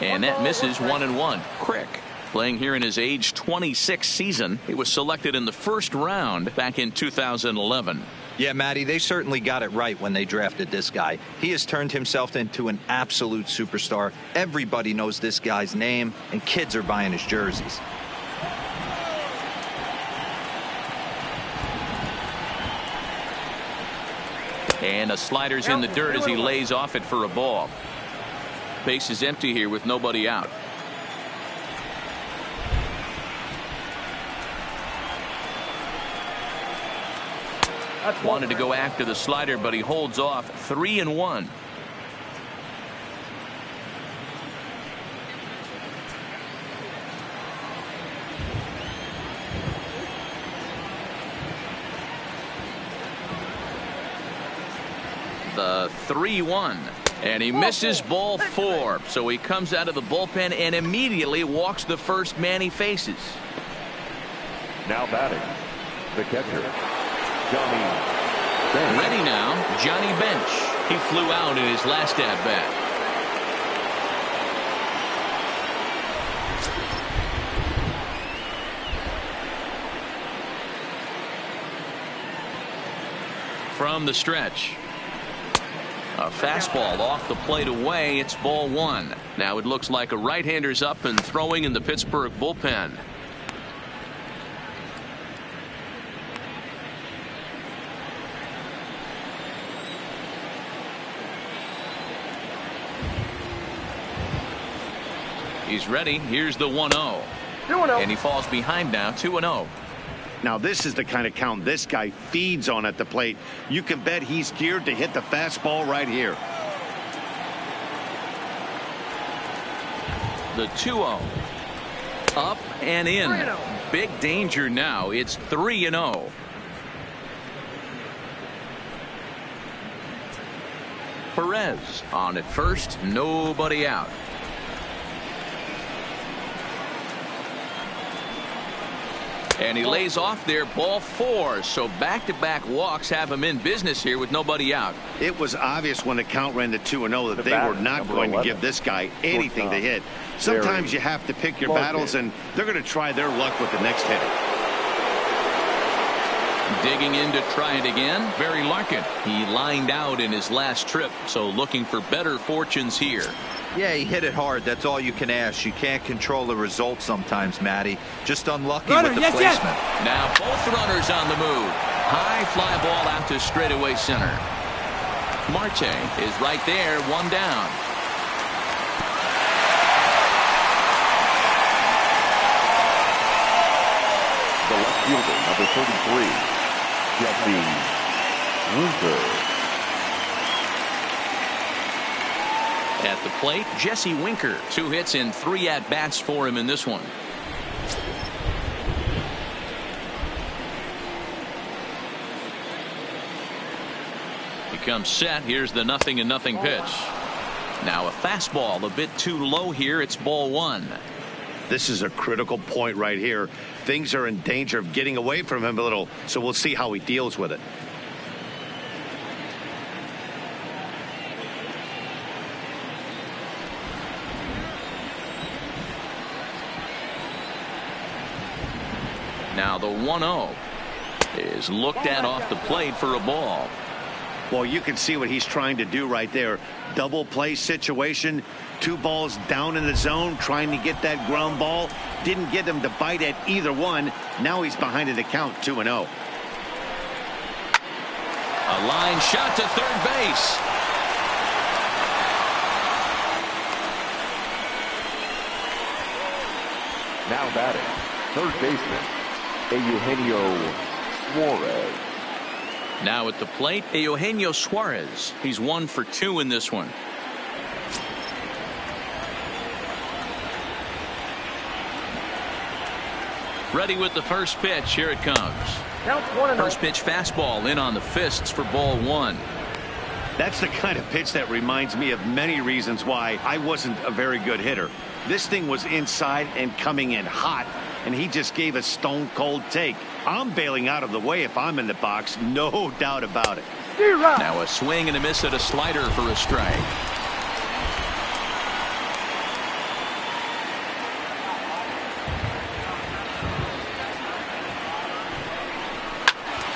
and that misses. 1-1. Crick, playing here in his age 26 season. He was selected in the 1st round back in 2011. Yeah, Matty, they certainly got it right when they drafted this guy. He has turned himself into an absolute superstar. Everybody knows this guy's name, and kids are buying his jerseys. And a slider's in the dirt as he lays off it for a ball. Base is empty here with nobody out. Wanted to go after the slider, but he holds off. 3-1. The 3-1. And he misses ball 4. So he comes out of the bullpen and immediately walks the first man he faces. Now batting, the catcher, Johnny Bench. Ready now, Johnny Bench. He flew out in his last at-bat. From the stretch. A fastball off the plate away. It's ball 1. Now it looks like a right-hander's up and throwing in the Pittsburgh bullpen. He's ready. Here's the 1-0. 2-0. And he falls behind now, 2-0. Now this is the kind of count this guy feeds on at the plate. You can bet he's geared to hit the fastball right here. The 2-0. Up and in. 3-0. Big danger now. It's 3-0. Perez on at first. Nobody out. And he lays off there, ball 4. So back-to-back walks have him in business here with nobody out. It was obvious when the count ran to 2-0 that they were not going to give this guy anything to hit. Sometimes you have to pick your battles, and they're going to try their luck with the next hitter. Digging in to try it again, Barry Larkin. He lined out in his last trip, so looking for better fortunes here. Yeah, he hit it hard. That's all you can ask. You can't control the result sometimes, Matty. Just unlucky with the placement. Now both runners on the move. High fly ball out to straightaway center. Marte is right there, 1 down. The left fielder, number 33, Jesse Winker. At the plate, Jesse Winker. 2 hits and 3 at-bats for him in this one. He comes set. Here's the 0-0 pitch. Now a fastball a bit too low here. It's ball 1. This is a critical point right here. Things are in danger of getting away from him a little, so we'll see how he deals with it. Now the 1-0 is looked at off the plate for a ball. Well, you can see what he's trying to do right there. Double play situation. 2 balls down in the zone, trying to get that ground ball. Didn't get him to bite at either one. Now he's behind in the count, 2-0. A line shot to third base. Now batting, third baseman, Eugenio Suarez. Now at the plate, Eugenio Suarez. He's 1 for 2 in this one. Ready with the first pitch. Here it comes. First pitch fastball in on the fists for ball 1. That's the kind of pitch that reminds me of many reasons why I wasn't a very good hitter. This thing was inside and coming in hot, and he just gave a stone cold take. I'm bailing out of the way if I'm in the box, no doubt about it. Now a swing and a miss at a slider for a strike.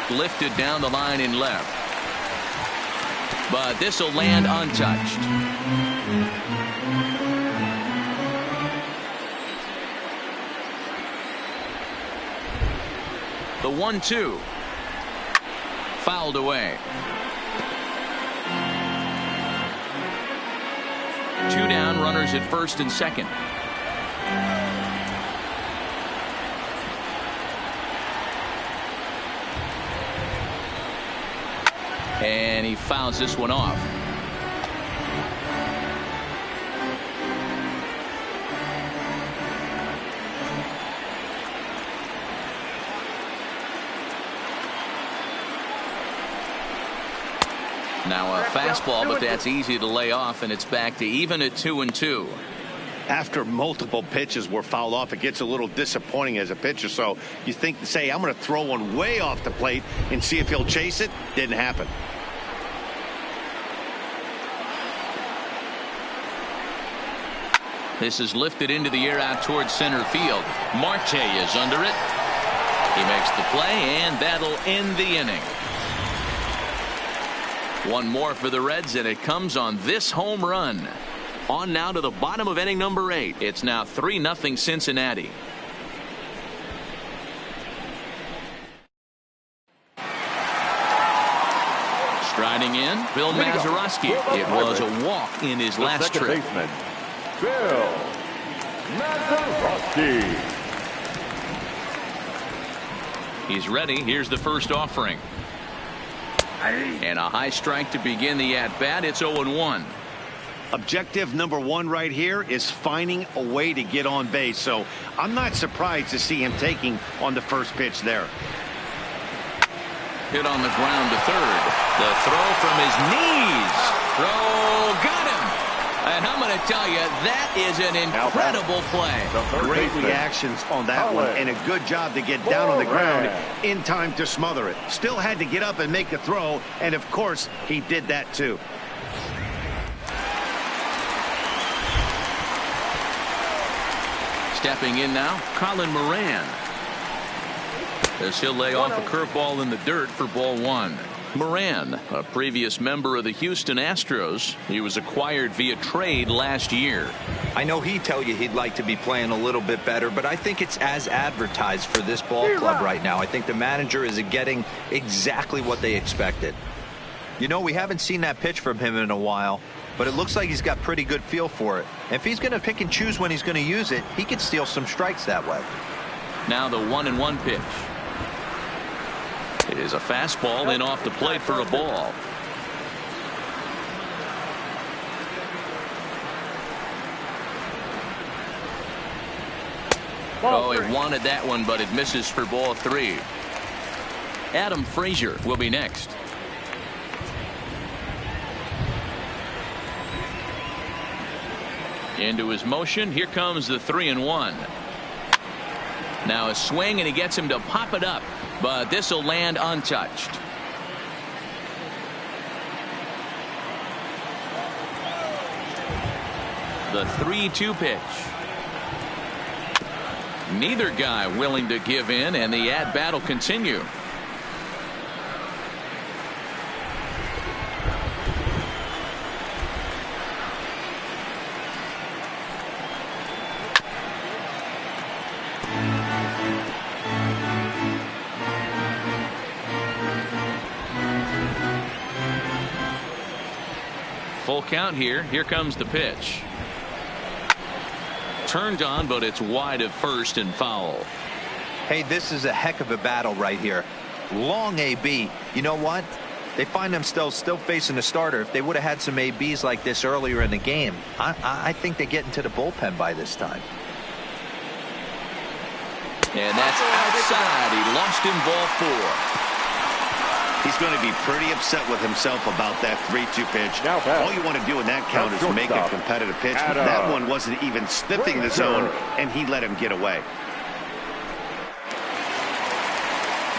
Lifted down the line in left. But this will land untouched. The 1-2. Fouled away. 2 down, runners at first and second. And he fouls this one off. Now a fastball, but that's easy to lay off, and it's back to even at 2-2. After multiple pitches were fouled off, it gets a little disappointing as a pitcher. So you think, say, I'm going to throw one way off the plate and see if he'll chase it. Didn't happen. This is lifted into the air out towards center field. Marte is under it. He makes the play, and that'll end the inning. One more for the Reds, and it comes on this home run. On now to the bottom of inning number 8. It's now 3-0 Cincinnati. Striding in, Bill Mazeroski. It was a walk in his last trip. Baseman, Bill Mazeroski. He's ready. Here's the first offering. And a high strike to begin the at-bat. It's 0-1. Objective number 1 right here is finding a way to get on base. So I'm not surprised to see him taking on the first pitch there. Hit on the ground to third. The throw from his knees. Throw got him. And I'm going to tell you, that is an incredible play. Great reactions on that one, and a good job to get down on the ground in time to smother it. Still had to get up and make a throw, and of course, he did that too. Stepping in now, Colin Moran. As he'll lay off a curveball in the dirt for ball 1. Moran, a previous member of the Houston Astros. He was acquired via trade last year. I know he'd tell you he'd like to be playing a little bit better, but I think it's as advertised for this ball club right now. I think the manager is getting exactly what they expected. You know, we haven't seen that pitch from him in a while, but it looks like he's got pretty good feel for it. If he's going to pick and choose when he's going to use it, he could steal some strikes that way. Now the 1-1 pitch. It is a fastball in off the plate for a ball. Oh, he wanted that one, but it misses for ball 3. Adam Frazier will be next. Into his motion. Here comes the 3-1. Now a swing, and he gets him to pop it up, but this will land untouched. The 3-2 pitch. Neither guy willing to give in, and the at-bat will continue. Full count here. Here comes the pitch. Turned on, but it's wide of first and foul. Hey, this is a heck of a battle right here. Long AB. You know what? They find themselves still facing the starter. If they would have had some ABs like this earlier in the game, I think they get into the bullpen by this time. And that's outside. He lost him ball 4. He's going to be pretty upset with himself about that 3-2 pitch. All you want to do in that count is make a competitive pitch. But that one wasn't even sniffing the zone, and he let him get away.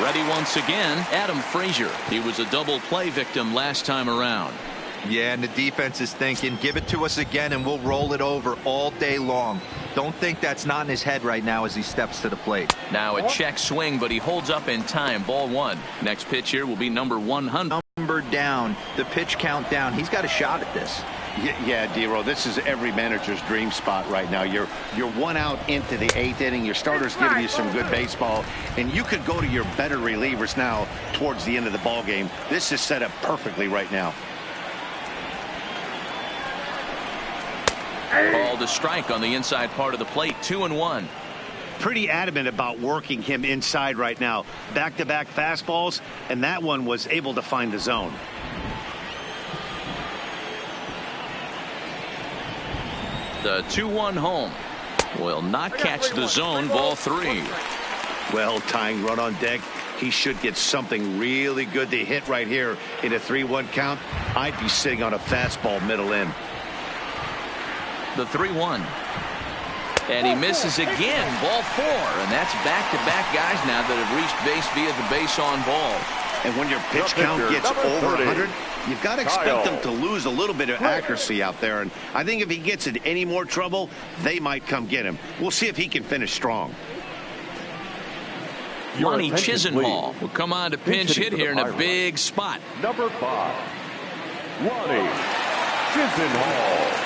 Ready once again, Adam Frazier. He was a double play victim last time around. Yeah, and the defense is thinking, give it to us again and we'll roll it over all day long. Don't think that's not in his head right now as he steps to the plate. Now a check swing, but he holds up in time. Ball 1. Next pitch here will be number 100. Number down. The pitch count down. He's got a shot at this. Yeah, D-Roll, this is every manager's dream spot right now. You're 1 out into the 8th inning. Your starter's giving you some good baseball, and you could go to your better relievers now towards the end of the ball game. This is set up perfectly right now. Called a strike on the inside part of the plate. 2-1. Pretty adamant about working him inside right now. Back-to-back fastballs, and that one was able to find the zone. The 2-1 home will not catch the zone. Ball 3. Well, tying run on deck. He should get something really good to hit right here in a 3-1 count. I'd be sitting on a fastball middle in. The 3-1. And he misses again. Ball 4. And that's back-to-back guys now that have reached base via the base on ball. And when your pitch count gets over 100, you've got to expect them to lose a little bit of accuracy out there. And I think if he gets in any more trouble, they might come get him. We'll see if he can finish strong. Lonnie Chisenhall will come on to pinch hit here in a big spot. Number 5, Lonnie Chisenhall.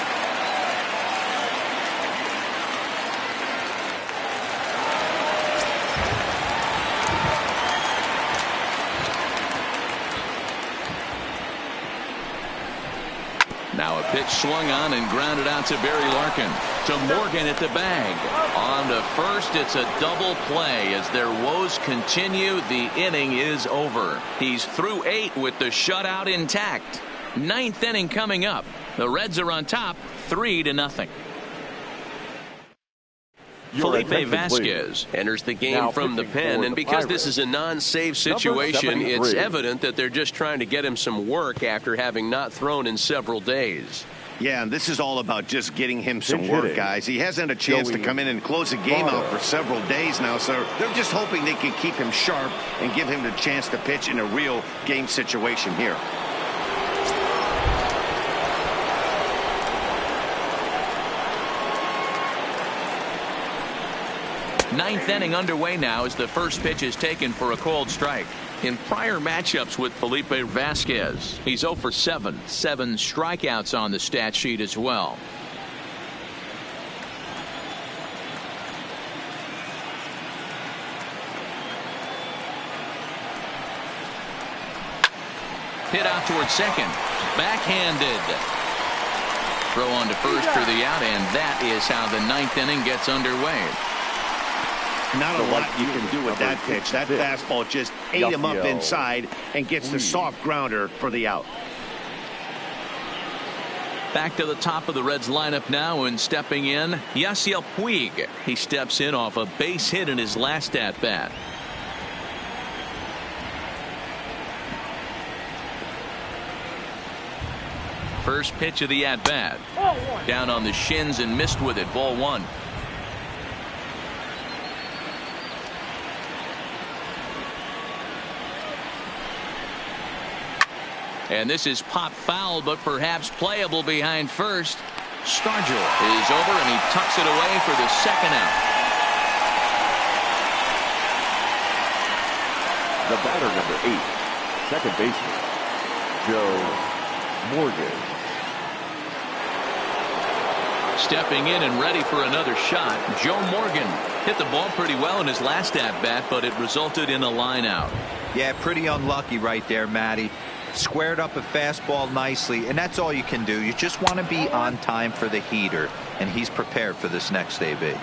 Now a pitch swung on and grounded out to Barry Larkin. To Morgan at the bag. On to first, it's a double play. As their woes continue, the inning is over. He's through 8 with the shutout intact. 9th inning coming up. The Reds are on top, 3-0. Felipe Vasquez enters the game from the pen, and because this is a non-save situation, it's evident that they're just trying to get him some work after having not thrown in several days. Yeah, and this is all about just getting him some work, guys. He hasn't had a chance to come in and close a game out for several days now, so they're just hoping they can keep him sharp and give him the chance to pitch in a real game situation here. Ninth inning underway now as the first pitch is taken for a called strike. In prior matchups with Felipe Vasquez, he's 0 for 7. 7 strikeouts on the stat sheet as well. Hit out towards second. Backhanded. Throw on to first for the out, and that is how the 9th inning gets underway. Not a lot you can do with that pitch. That fastball just ate him up inside and gets the soft grounder for the out. Back to the top of the Reds lineup now, and stepping in, Yasiel Puig. He steps in off a base hit in his last at bat. First pitch of the at bat. Down on the shins and missed with it. Ball 1. And this is pop foul, but perhaps playable behind first. Stargell is over, and he tucks it away for the second out. The batter, number 8, second baseman, Joe Morgan. Stepping in and ready for another shot, Joe Morgan hit the ball pretty well in his last at-bat, but it resulted in a line out. Yeah, pretty unlucky right there, Matty. Squared up a fastball nicely, and that's all you can do. You just want to be on time for the heater, and he's prepared for this next AB.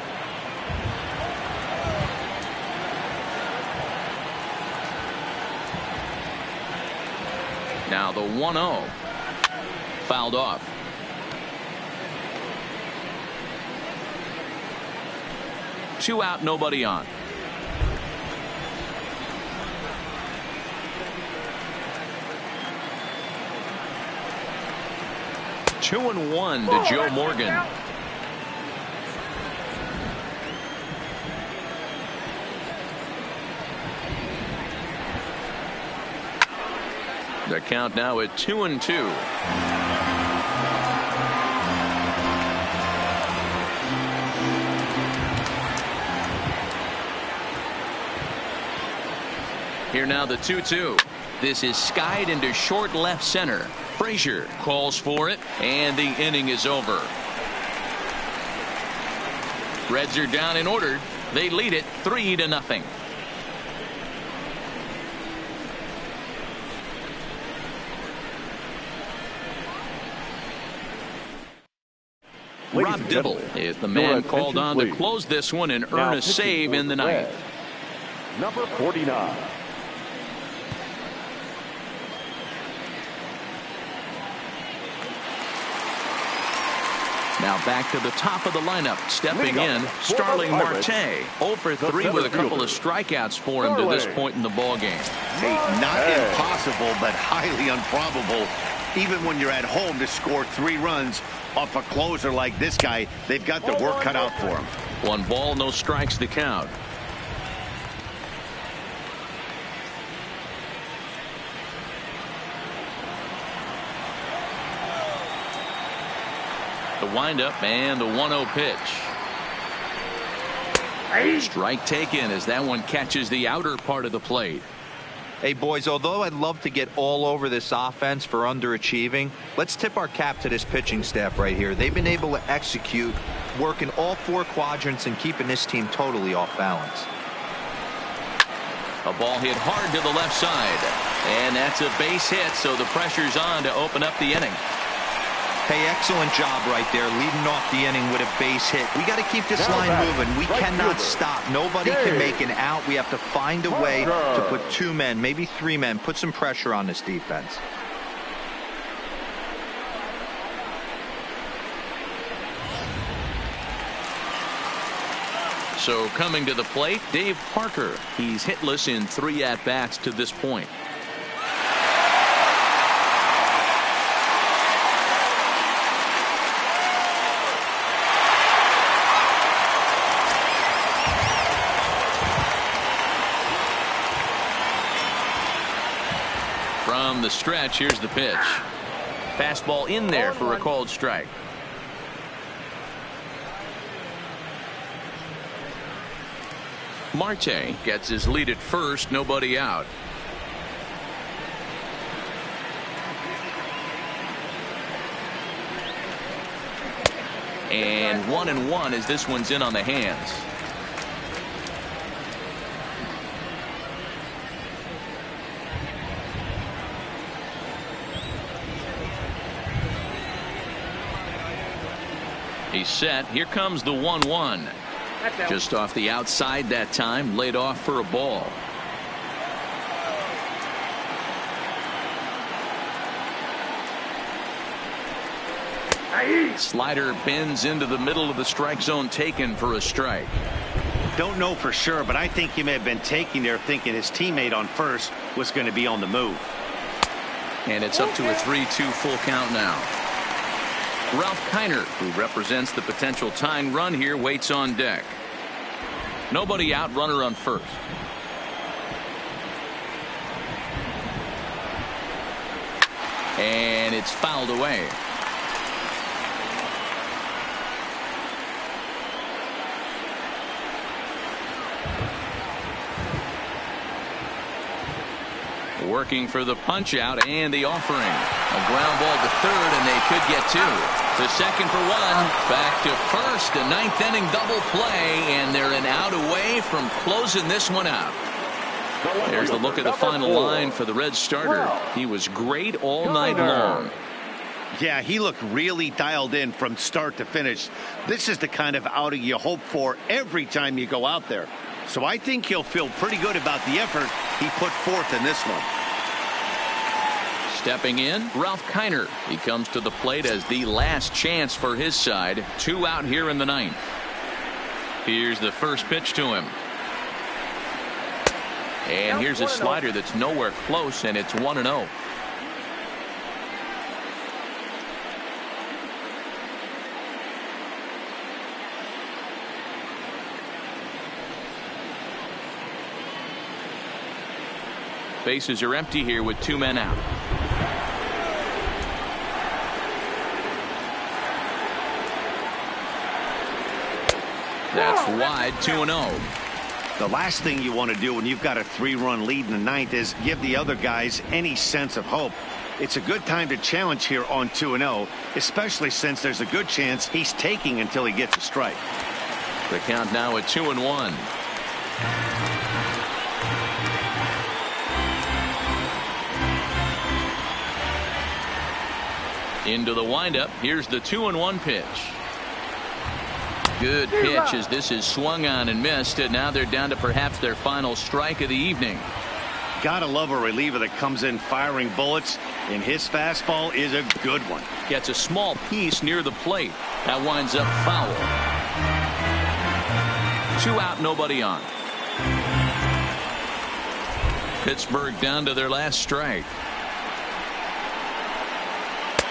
Now the 1-0. Fouled off. Two out, nobody on. Two and 1 to Joe Morgan. The count now at 2-2. Here now the 2-2. This is skied into short left center. Frazier calls for it, and the inning is over. Reds are down in order. They lead it 3-0. Rob Dibble is the man called on to close this one and earn a save in the ninth. Number 49. Now back to the top of the lineup. Stepping in, Starling Marte. 0 for 3 with a couple of strikeouts for him to this point in the ballgame. Hey, not impossible, but highly improbable. Even when you're at home to score 3 runs off a closer like this guy, they've got the work cut out for him. 1 ball, no strikes to count. The windup and the 1-0 pitch. Strike taken as that one catches the outer part of the plate. Hey, boys, although I'd love to get all over this offense for underachieving, let's tip our cap to this pitching staff right here. They've been able to execute, working all 4 quadrants and keeping this team totally off balance. A ball hit hard to the left side. And that's a base hit, so the pressure's on to open up the inning. Hey, excellent job right there, leading off the inning with a base hit. We got to keep this line moving. We cannot stop. Nobody can make an out. We have to find a way to put 2 men, maybe 3 men, put some pressure on this defense. So coming to the plate, Dave Parker. He's hitless in 3 at-bats to this point. From the stretch, here's the pitch. Fastball in there for a called strike. Marte gets his lead at first, nobody out. And 1-1 as this one's in on the hands. He's set. Here comes the 1-1. Just off the outside that time, laid off for a ball. Slider bends into the middle of the strike zone, taken for a strike. Don't know for sure, but I think he may have been taking there thinking his teammate on first was going to be on the move. And it's up to a 3-2 full count now. Ralph Kiner, who represents the potential tying run here, waits on deck. Nobody out, runner on first. And it's fouled away. Working for the punch out and the offering. A ground ball to third, and they could get 2. To second for 1. Back to first. A 9th inning double play, and they're an out away from closing this one out. There's the look at the final line for the Reds starter. He was great all night long. Yeah, he looked really dialed in from start to finish. This is the kind of outing you hope for every time you go out there. So I think he'll feel pretty good about the effort he put forth in this one. Stepping in, Ralph Kiner. He comes to the plate as the last chance for his side. 2 out here in the 9th. Here's the first pitch to him. And here's a slider that's nowhere close, and it's 1-0. Bases are empty here with 2 men out. That's wide. 2-0. The last thing you want to do when you've got a 3-run lead in the 9th is give the other guys any sense of hope. It's a good time to challenge here on 2-0, especially since there's a good chance he's taking until he gets a strike. The count now at 2-1. Into the windup. Here's the 2-1 pitch. Good pitch as this is swung on and missed, and now they're down to perhaps their final strike of the evening. Gotta love a reliever that comes in firing bullets. And his fastball is a good one. Gets a small piece near the plate. That winds up foul. 2 out, nobody on. Pittsburgh down to their last strike.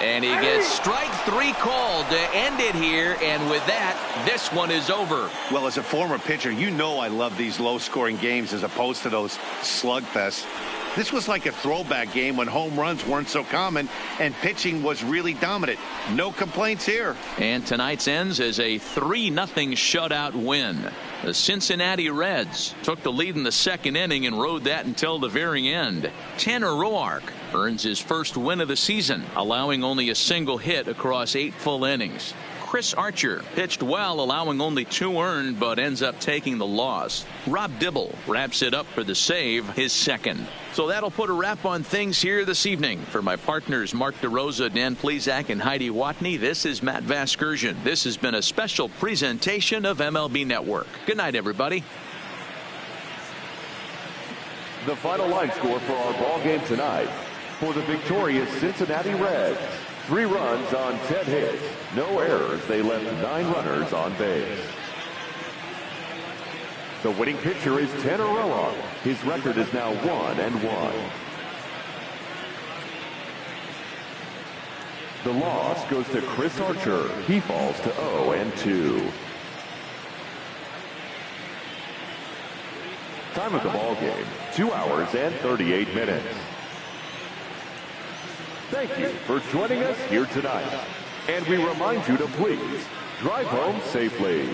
And he gets strike 3 called to end it here, and with that, this one is over. Well, as a former pitcher, you know I love these low-scoring games as opposed to those slugfests. This was like a throwback game when home runs weren't so common and pitching was really dominant. No complaints here. And tonight's ends as a 3-0 shutout win. The Cincinnati Reds took the lead in the second inning and rode that until the very end. Tanner Roark earns his first win of the season, allowing only a single hit across 8 full innings. Chris Archer pitched well, allowing only 2 earned, but ends up taking the loss. Rob Dibble wraps it up for the save, his second. So that'll put a wrap on things here this evening. For my partners Mark DeRosa, Dan Plesac, and Heidi Watney, this is Matt Vasgersian. This has been a special presentation of MLB Network. Good night, everybody. The final line score for our ball game tonight. For the victorious Cincinnati Reds, 3 runs on 10 hits, no errors. They left 9 runners on base. The winning pitcher is Tanner Roark. His record is now 1-1. The loss goes to Chris Archer. He falls to 0-2. Time of the ball game, 2 hours and 38 minutes. Thank you for joining us here tonight. And we remind you to please drive home safely.